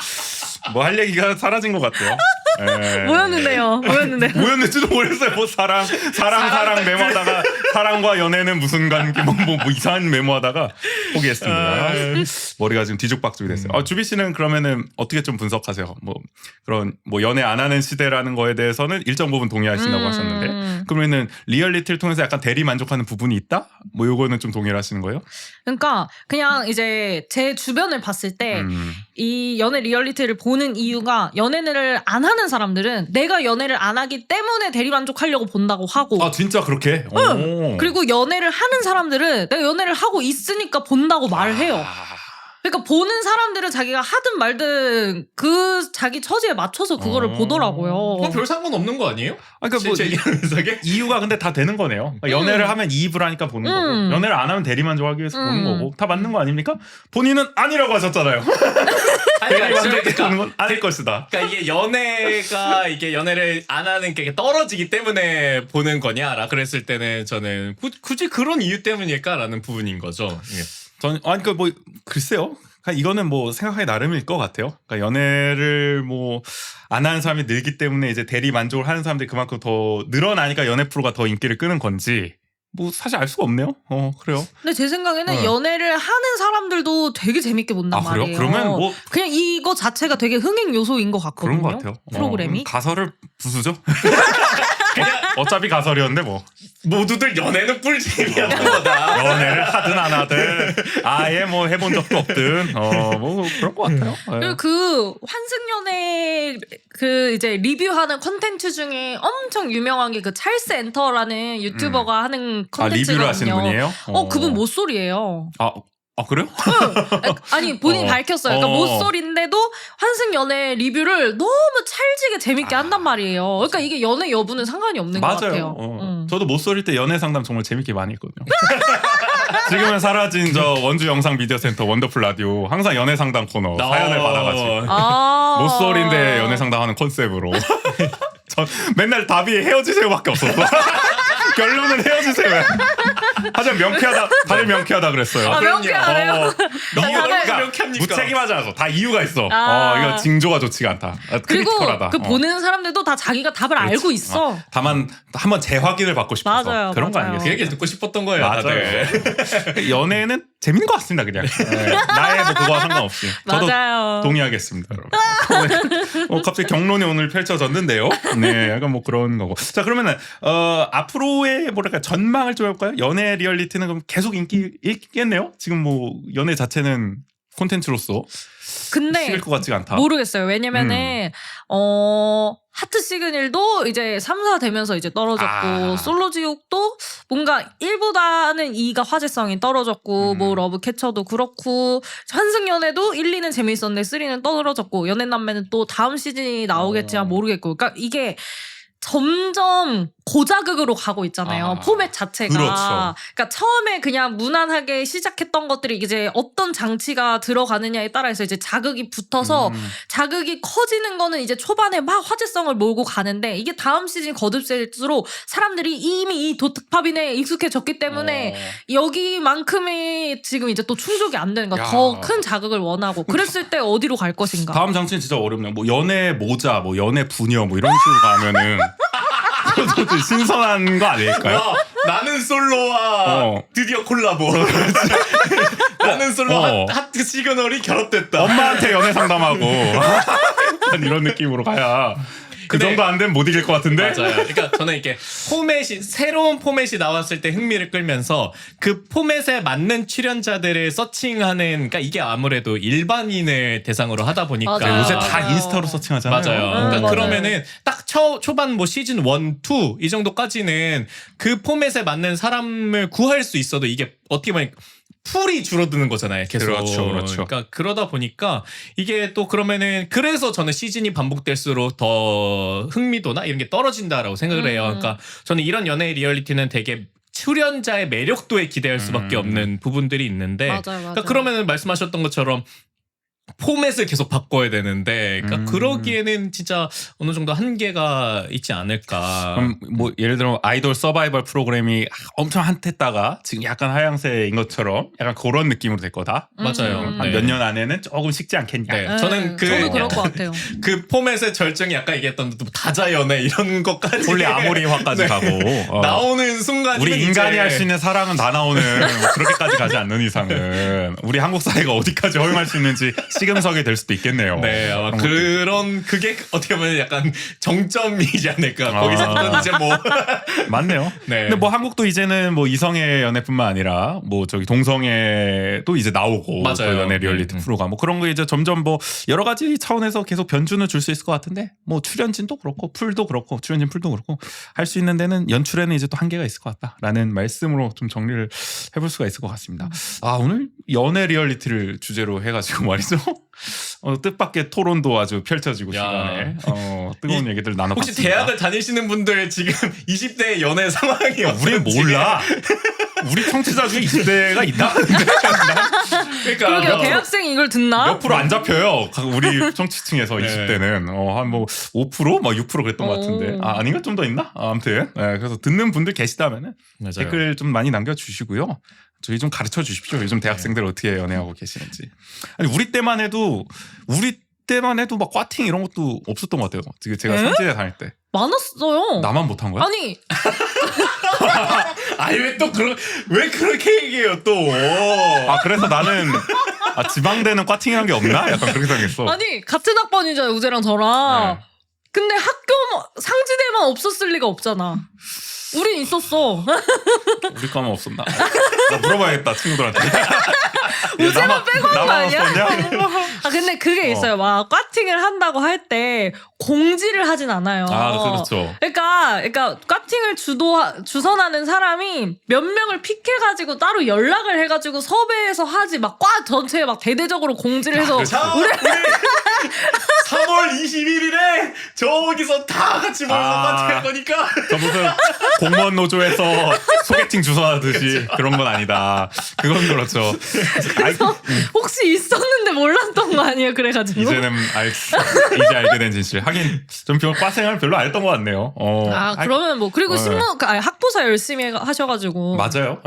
뭐 할 얘기가 사라진 것 같아요. 네. 뭐였는데요? 뭐였는지도 모르겠어요. 뭐 사랑 메모하다가 사랑과 연애는 무슨 관계 뭐 이상한 메모하다가 포기했습니다. 머리가 지금 뒤죽박죽이 됐어요. 주비 씨는 그러면은 어떻게 좀 분석하세요? 뭐 그런 뭐 연애 안 하는 시대라는 거에 대해서는 일정 부분 동의하신다고 하셨는데 그러면은 리얼리티를 통해서 약간 대리 만족하는 부분이 있다? 뭐 요거는 좀 동의를 하시는 거예요? 그러니까 그냥 이제 제 주변을 봤을 때 이 연애 리얼리티를 보는 이유가 연애를 안 하는 사람들은 내가 연애를 안 하기 때문에 대리만족하려고 본다고 하고 진짜 그렇게? 오. 그리고 연애를 하는 사람들은 내가 연애를 하고 있으니까 본다고 말을 해요. 그러니까 보는 사람들은 자기가 하든 말든 그 자기 처지에 맞춰서 그거를 보더라고요. 그건 별 상관없는 거 아니에요? 그러니까 뭐 실제 이야기하는 이유가 근데 다 되는 거네요. 그러니까 연애를 하면 이입을 하니까 보는 거고 연애를 안 하면 대리만족하기 위해서 보는 거고 다 맞는 거 아닙니까? 본인은 아니라고 하셨잖아요. 대리만족이 보는 건 아닐 것이다. 그러니까 이게 연애를 안 하는 게 떨어지기 때문에 보는 거냐라 그랬을 때는 저는 굳이 그런 이유 때문일까라는 부분인 거죠. 예. 그러니까 뭐 글쎄요. 그러니까 이거는 뭐 생각하기 나름일 것 같아요. 그러니까 연애를 뭐 안 하는 사람이 늘기 때문에 이제 대리 만족을 하는 사람들이 그만큼 더 늘어나니까 연애 프로가 더 인기를 끄는 건지 뭐 사실 알 수가 없네요. 그래요. 근데 제 생각에는 연애를 하는 사람들도 되게 재밌게 본단 그래요? 말이에요. 그러면 뭐 그냥 이거 자체가 되게 흥행 요소인 것 같거든요. 그런 것 같아요. 프로그램이. 가설을 부수죠? 어차피 가설이었는데 뭐 모두들 연애는 꿀잼이었던 거다. 연애를 하든 안 하든 아예 뭐 해본 적도 없든 뭐 그런 것 같아요. 예. 그리고 그 환승연애 그 이제 리뷰하는 컨텐츠 중에 엄청 유명한 게 그 찰스 엔터라는 유튜버가 하는 아 리뷰를 하시는 컨텐츠거든요. 분이에요? 그분 모쏠이에요. 아 그래요? 아니 본인이 밝혔어요. 그러니까 어. 모쏠인데도 환승연애 리뷰를 너무 찰지게 재밌게 한단 말이에요. 그러니까 이게 연애 여부는 상관이 없는 것 같아요. 저도 못 소릴 때 연애 상담 정말 재밌게 많이 했거든요. 지금은 사라진 저 원주 영상 미디어 센터 원더풀 라디오 항상 연애 상담 코너 사연을 받아가지고 못 소리인데 연애 상담하는 컨셉으로 전 맨날 답이 헤어지세요밖에 없었어. 결론은 헤어지세요. 하지만 명쾌하다, 다들 명쾌하다 그랬어요. 아, 명쾌하네요. 너무 다들 그러니까 명쾌합니까? 무책임하지 않아서 다 이유가 있어. 아. 이거 징조가 좋지가 않다. 그리고 크리티컬하다. 그 보는 사람들도 다 자기가 답을 그렇지. 알고 있어. 다만 한번 재확인을 받고 싶어서 맞아요, 그런 거 맞아요. 그 아니겠어요? 얘기 듣고 싶었던 거예요. 다들. 연애는 재밌는 것 같습니다, 그냥. 나의 뭐 그거와 상관없이. 저도 맞아요. 동의하겠습니다, 여러분. 갑자기 경론이 오늘 펼쳐졌는데요. 네, 약간 뭐 그런 거고. 자, 그러면은 앞으로의 뭐랄까 전망을 좀 해볼까요? 연애 리얼리티는 그럼 계속 인기 있겠네요. 지금 뭐 연애 자체는 콘텐츠로서 근데 식을 것 같지가 않다. 모르겠어요. 왜냐면은 하트 시그널도 이제 3사 되면서 이제 떨어졌고 솔로 지옥도 뭔가 1보다는 2가 화제성이 떨어졌고 뭐 러브 캐쳐도 그렇고 환승연애도 1, 2는 재밌었는데 3는 떨어졌고 연애남매는 또 다음 시즌이 나오겠지만 모르겠고 그러니까 이게 점점 고자극으로 가고 있잖아요. 포맷 자체가. 그렇죠. 그러니까 처음에 그냥 무난하게 시작했던 것들이 이제 어떤 장치가 들어가느냐에 따라서 이제 자극이 붙어서 자극이 커지는 거는 이제 초반에 막 화제성을 몰고 가는데 이게 다음 시즌 거듭될수록 사람들이 이미 이 도특팝인에 익숙해졌기 때문에 여기만큼의 지금 이제 또 충족이 안 되는 거야. 야. 더 큰 자극을 원하고. 그랬을 때 어디로 갈 것인가. 다음 장치는 진짜 어렵네요. 뭐 연애 모자, 뭐 연애 부녀, 뭐 이런 식으로 가면은 좀 신선한 거 아닐까요? 와, 나는 솔로와 드디어 콜라보. 나는 솔로 하트 시그널이 결합됐다. 엄마한테 연애 상담하고 약간 이런 느낌으로 가야 그 근데- 정도 안 되면 못 이길 것 같은데. 맞아요. 그러니까 저는 이렇게 새로운 포맷이 나왔을 때 흥미를 끌면서 그 포맷에 맞는 출연자들을 서칭하는, 그러니까 이게 아무래도 일반인을 대상으로 하다 보니까 맞아요. 요새 다 맞아요. 인스타로 서칭하잖아요. 맞아요. 그러니까 맞아요. 그러면은 딱 초반 뭐 시즌 1, 2 이 정도까지는 그 포맷에 맞는 사람을 구할 수 있어도 이게 어떻게 보면 풀이 줄어드는 거잖아요. 계속. 그렇죠. 그러니까 그러다 보니까 이게 또 그러면은 그래서 저는 시즌이 반복될수록 더 흥미도나 이런 게 떨어진다라고 생각을 해요. 그러니까 저는 이런 연애 리얼리티는 되게 출연자의 매력도에 기대할 수밖에 없는 부분들이 있는데 맞아요. 그러니까 그러면은 말씀하셨던 것처럼 포맷을 계속 바꿔야 되는데 그러니까 그러기에는 진짜 어느 정도 한계가 있지 않을까. 그럼 뭐 예를 들어 아이돌 서바이벌 프로그램이 엄청 핫했다가 지금 약간 하향세인 것처럼 약간 그런 느낌으로 될 거다. 맞아요. 음. 네. 몇 년 안에는 조금 식지 않겠냐. 네. 네, 저는 저도 그럴 것 같아요. 그 포맷의 절정이 아까 얘기했던 다자 연애 이런 것까지 폴리 아모리화까지 네. 가고 나오는 순간 우리 인간이 할 수 있는 사랑은 다 나오는 뭐 그렇게까지 가지 않는 이상은 우리 한국 사회가 어디까지 허용할 수 있는지 시금석이 될 수도 있겠네요. 네, 아마 그게 어떻게 보면 약간 정점이지 않을까. 아. 거기서부터는 이제 뭐 맞네요. 네. 근데 뭐 한국도 이제는 뭐 이성의 연애뿐만 아니라 뭐 저기 동성애도 이제 나오고 맞아요. 또 연애 리얼리티 프로가 뭐 그런 거 이제 점점 뭐 여러 가지 차원에서 계속 변주는 줄 수 있을 것 같은데 뭐 출연진도 그렇고 풀도 그렇고 출연진 풀도 그렇고 할 수 있는 데는 연출에는 이제 또 한계가 있을 것 같다라는 말씀으로 좀 정리를 해볼 수가 있을 것 같습니다. 아 오늘 연애 리얼리티를 주제로 해가지고 말이죠. 뜻밖의 토론도 아주 펼쳐지고 야. 시간에 뜨거운 얘기들 나눠봤습니다. 혹시 대학을 다니시는 분들 지금 20대 연애 상황이 우리 몰라. 우리 청취자 중에 20대가 있다? 그러니까 그러게요. 대학생이 이걸 듣나? 몇 프로 안 잡혀요. 우리 청취층에서 네. 20대는 한 뭐 5%? 막 6% 그랬던 것 같은데. 아닌가? 좀 더 있나? 아무튼 그래서 듣는 분들 계시다면은 맞아요. 댓글 좀 많이 남겨주시고요. 저희 좀 가르쳐 주십시오. 요즘 대학생들 어떻게 연애하고 계시는지. 아니 우리 때만 해도 막 꽈팅 이런 것도 없었던 것 같아요. 제가 선지대 다닐 때. 많았어요. 나만 못한 거야? 아니 아니 왜 그렇게 얘기해요 또? 그래서 나는 지방대는 꽈팅이란 게 없나? 약간 그렇게 생각했어. 아니 같은 학번이잖아요 우재랑 저랑. 네. 근데 학교 상지대만 없었을 리가 없잖아. 우린 있었어. 우리 과만 없었나? 나 물어봐야겠다 친구들한테. 우재만 빼고 한 거 나만 아니야? 없었냐? 아 근데 그게 있어요. 막 과팅을 한다고 할 때 공지를 하진 않아요. 아 그렇죠. 그러니까 과팅을 주선하는 사람이 몇 명을 픽해가지고 따로 연락을 해가지고 섭외해서 하지 막 과 전체에 막 대대적으로 공지를 해서 자, 우리 3월 21일에 저기서 다 같이 모여서 마트할 거니까. 저 무슨 공무원 노조에서 소개팅 주선하듯이 그런 건 아니다. 그건 그렇죠. 아이, 혹시 있었는데 몰랐던 거 아니에요? 그래가지고 이제는 이제 알게 된 진실. 하긴 좀 과생활 별로 안 했던 것 같네요. 그러면 뭐 그리고 네. 학부사 열심히 하셔가지고 맞아요.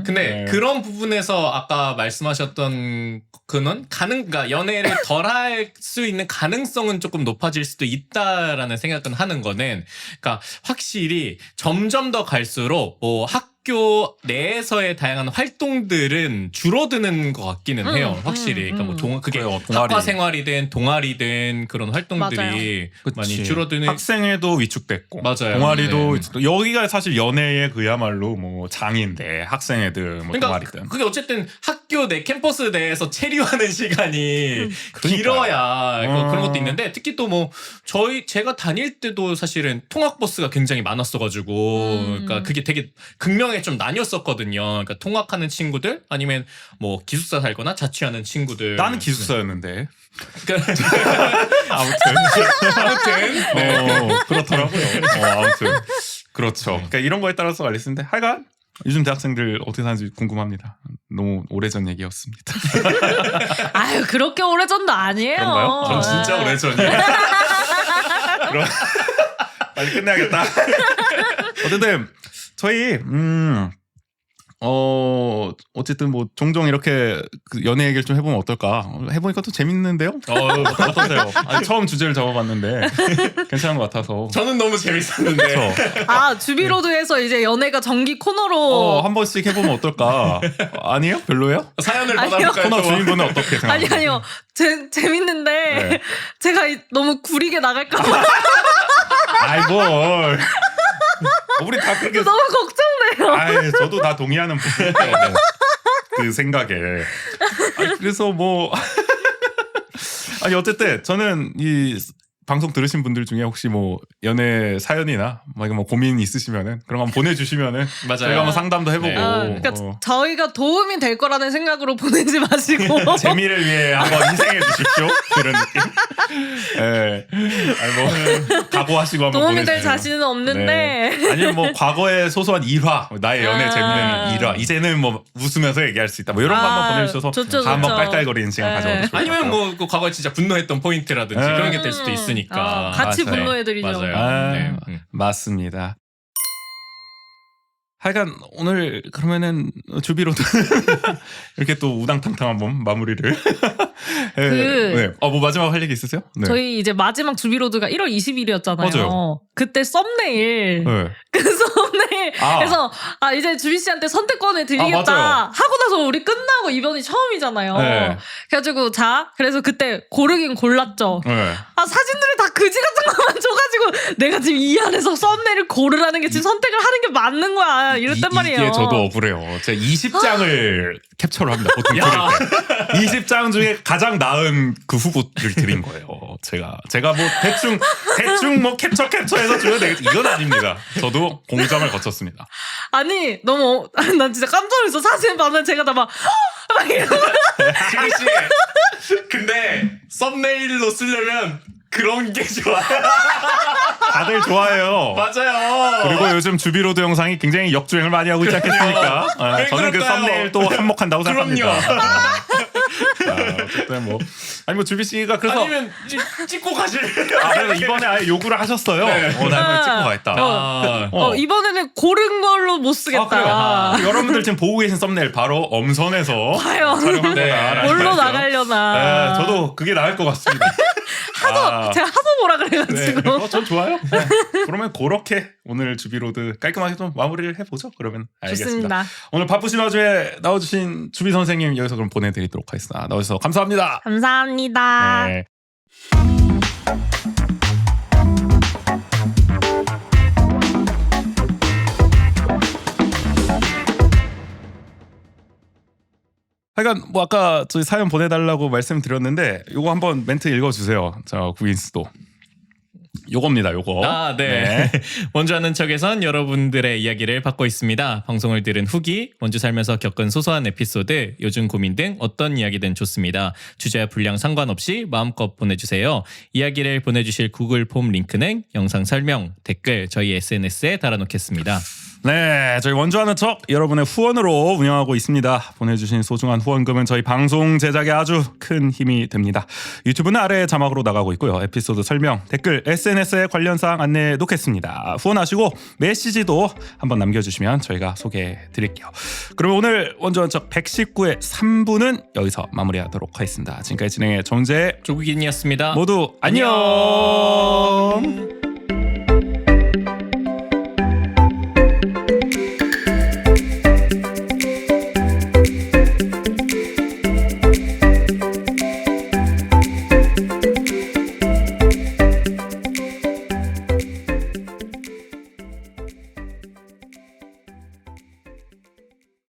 근데 그런 부분에서 아까 말씀하셨던 그는 그러니까 연애를 덜 할 수 있는 가능성은 조금 높아질 수도 있다라는 생각은 하는 거는, 그러니까 확실히 점점 더 갈수록 뭐 학교 내에서의 다양한 활동들은 줄어드는 것 같기는 해요. 확실히. 그러니까 뭐 그게 그래요, 학과 생활이든 동아리든 그런 활동들이 많이 줄어드는. 학생회도 위축됐고, 맞아요. 동아리도 네. 위축됐고. 여기가 사실 연애의 그야말로 뭐 장인데 학생회들 뭐 그러니까 동아리든. 그게 어쨌든 학교 내 캠퍼스 내에서 체류하는 시간이 길어야 그런 것도 있는데, 특히 또 뭐 제가 다닐 때도 사실은 통학버스가 굉장히 많았어가지고 그러니까 그게 되게 극명하게 좀 나뉘었었거든요. 그러니까 통학하는 친구들 아니면 뭐 기숙사 살거나 자취하는 친구들. 나는 기숙사였는데. 그러니까 아무튼 그렇더라고요. 아무튼 그렇죠. 그러니까 이런 거에 따라서 갈릴 수 있는데 하여간 요즘 대학생들 어떻게 사는지 궁금합니다. 너무 오래전 얘기였습니다. 아유 그렇게 오래전도 아니에요. 그런가요? 전 진짜 오래전이에요. 그럼 빨리 끝내야겠다. 어쨌든 저희 어쨌든 뭐 종종 이렇게 그 연애 얘기를 좀 해보면 어떨까? 해보니까 또 재밌는데요? 어떠세요? 아니, 처음 주제를 잡아봤는데 괜찮은 것 같아서. 저는 너무 재밌었는데. 그렇죠. 주비로드에서 이제 연애가 정기 코너로 한 번씩 해보면 어떨까? 아니에요? 별로예요? 사연을 아니요. 받아볼까요? 코너 또? 주인분은 어떻게 생각하세요? 아니요 재밌는데 네. 제가 너무 구리게 나갈까봐 아이고. 우리 다 그렇게. 너무 걱정돼요. 저도 다 동의하는 부분이에요. 그 생각에. 그래서 뭐. 아니, 어쨌든 저는 이 방송 들으신 분들 중에 혹시 뭐 연애 사연이나 뭐 고민 있으시면은 그런 거 한번 보내주시면은 맞아요. 저희가 한번 상담도 해보고. 그러니까 저희가 도움이 될 거라는 생각으로 보내지 마시고 재미를 위해 한번 희생해 주십시오. 그런 느낌. 예. 아니 뭐 각오하시고 한번 도움이 될 보내주세요. 자신은 없는데 네. 아니면 뭐 과거의 소소한 일화, 나의 연애 재밌는 일화, 이제는 뭐 웃으면서 얘기할 수 있다. 뭐 이런 거 한번 보내주셔서 좋죠, 다 한번 좋죠. 깔깔거리는 시간 네. 가져보고 싶어요. 아니면 뭐 그 과거에 진짜 분노했던 포인트라든지 네. 그런 게 될 수도 있으니까. 같이 맞아요. 분노해드리죠. 맞아요. 아, 네. 맞습니다. 하여간 오늘 그러면은 주비로도 이렇게 또 우당탕탕 한번 마무리를. 네. 뭐 마지막 할 얘기 있으세요? 네. 저희 이제 마지막 주비로드가 1월 20일이었잖아요. 맞아요. 그때 썸네일 네. 그 썸네일 그래서 이제 주비 씨한테 선택권을 드리겠다 맞아요. 하고 나서 우리 끝나고 이번이 처음이잖아요. 네. 그래가지고 그래서 그때 고르긴 골랐죠. 네. 사진들이 다 그지 같은 것만 줘가지고 내가 지금 이 안에서 썸네일을 고르라는 게 지금 선택을 하는 게 맞는 거야 이랬단 말이에요. 이게 저도 억울해요. 제가 20장을 캡처를 합니다. 보통 드릴 때. 20장 중에 가장 나은 그 후보를 드린 거예요. 제가 뭐 대충 뭐 캡처해서 주면 되겠지. 이건 아닙니다. 저도 공정을 거쳤습니다. 아니 너무 난 진짜 깜짝 놀랐어. 사진 보면 제가 다 막 이러고 지금 씨, 근데 썸네일로 쓰려면 그런 게 좋아요. 다들 좋아해요. 맞아요. 그리고 요즘 주비로드 영상이 굉장히 역주행을 많이 하고 있지 않겠습니까? 왜 저는 그 그럴까요? 썸네일도 한몫한다고 그럼요. 생각합니다. 어쨌든 뭐 주비 씨가 그래서 아니면 찍고 가실래요? 그래서 이번에 아예 요구를 하셨어요. 네. 나 이번에 찍고 가겠다. 이번에는 고른 걸로 못 쓰겠다. 그래요. 여러분들 지금 보고 계신 썸네일 바로 엄선에서 과연 촬영한 네. 거다. 뭘로 나가려나. 저도 그게 나을 것 같습니다. 제가 하도 뭐라 그래가지고. 전 좋아요. 그러면 그렇게 오늘 주비로드 깔끔하게 좀 마무리를 해보죠. 그러면 알겠습니다. 좋습니다. 오늘 바쁘신 와중에 나와주신 주비 선생님 여기서 그럼 보내드리도록 하겠습니다. 나와주셔서 감사합니다. 감사합니다. 네. 하여간 뭐 아까 저희 사연 보내달라고 말씀드렸는데 요거 한번 멘트 읽어주세요. 자 구인스도 요겁니다. 요거. 네. 원주하는 척에선 여러분들의 이야기를 받고 있습니다. 방송을 들은 후기, 원주 살면서 겪은 소소한 에피소드, 요즘 고민 등 어떤 이야기든 좋습니다. 주제와 분량 상관없이 마음껏 보내주세요. 이야기를 보내주실 구글 폼 링크는 영상 설명, 댓글, 저희 SNS에 달아놓겠습니다. 네, 저희 원주하는 척 여러분의 후원으로 운영하고 있습니다. 보내주신 소중한 후원금은 저희 방송 제작에 아주 큰 힘이 됩니다. 유튜브는 아래 자막으로 나가고 있고요. 에피소드 설명, 댓글, SNS에 관련 사항 안내해 놓겠습니다. 후원하시고 메시지도 한번 남겨주시면 저희가 소개해 드릴게요. 그럼 오늘 원주하는 척 119의 3부는 여기서 마무리하도록 하겠습니다. 지금까지 진행의 정재 조국인이었습니다. 모두 안녕.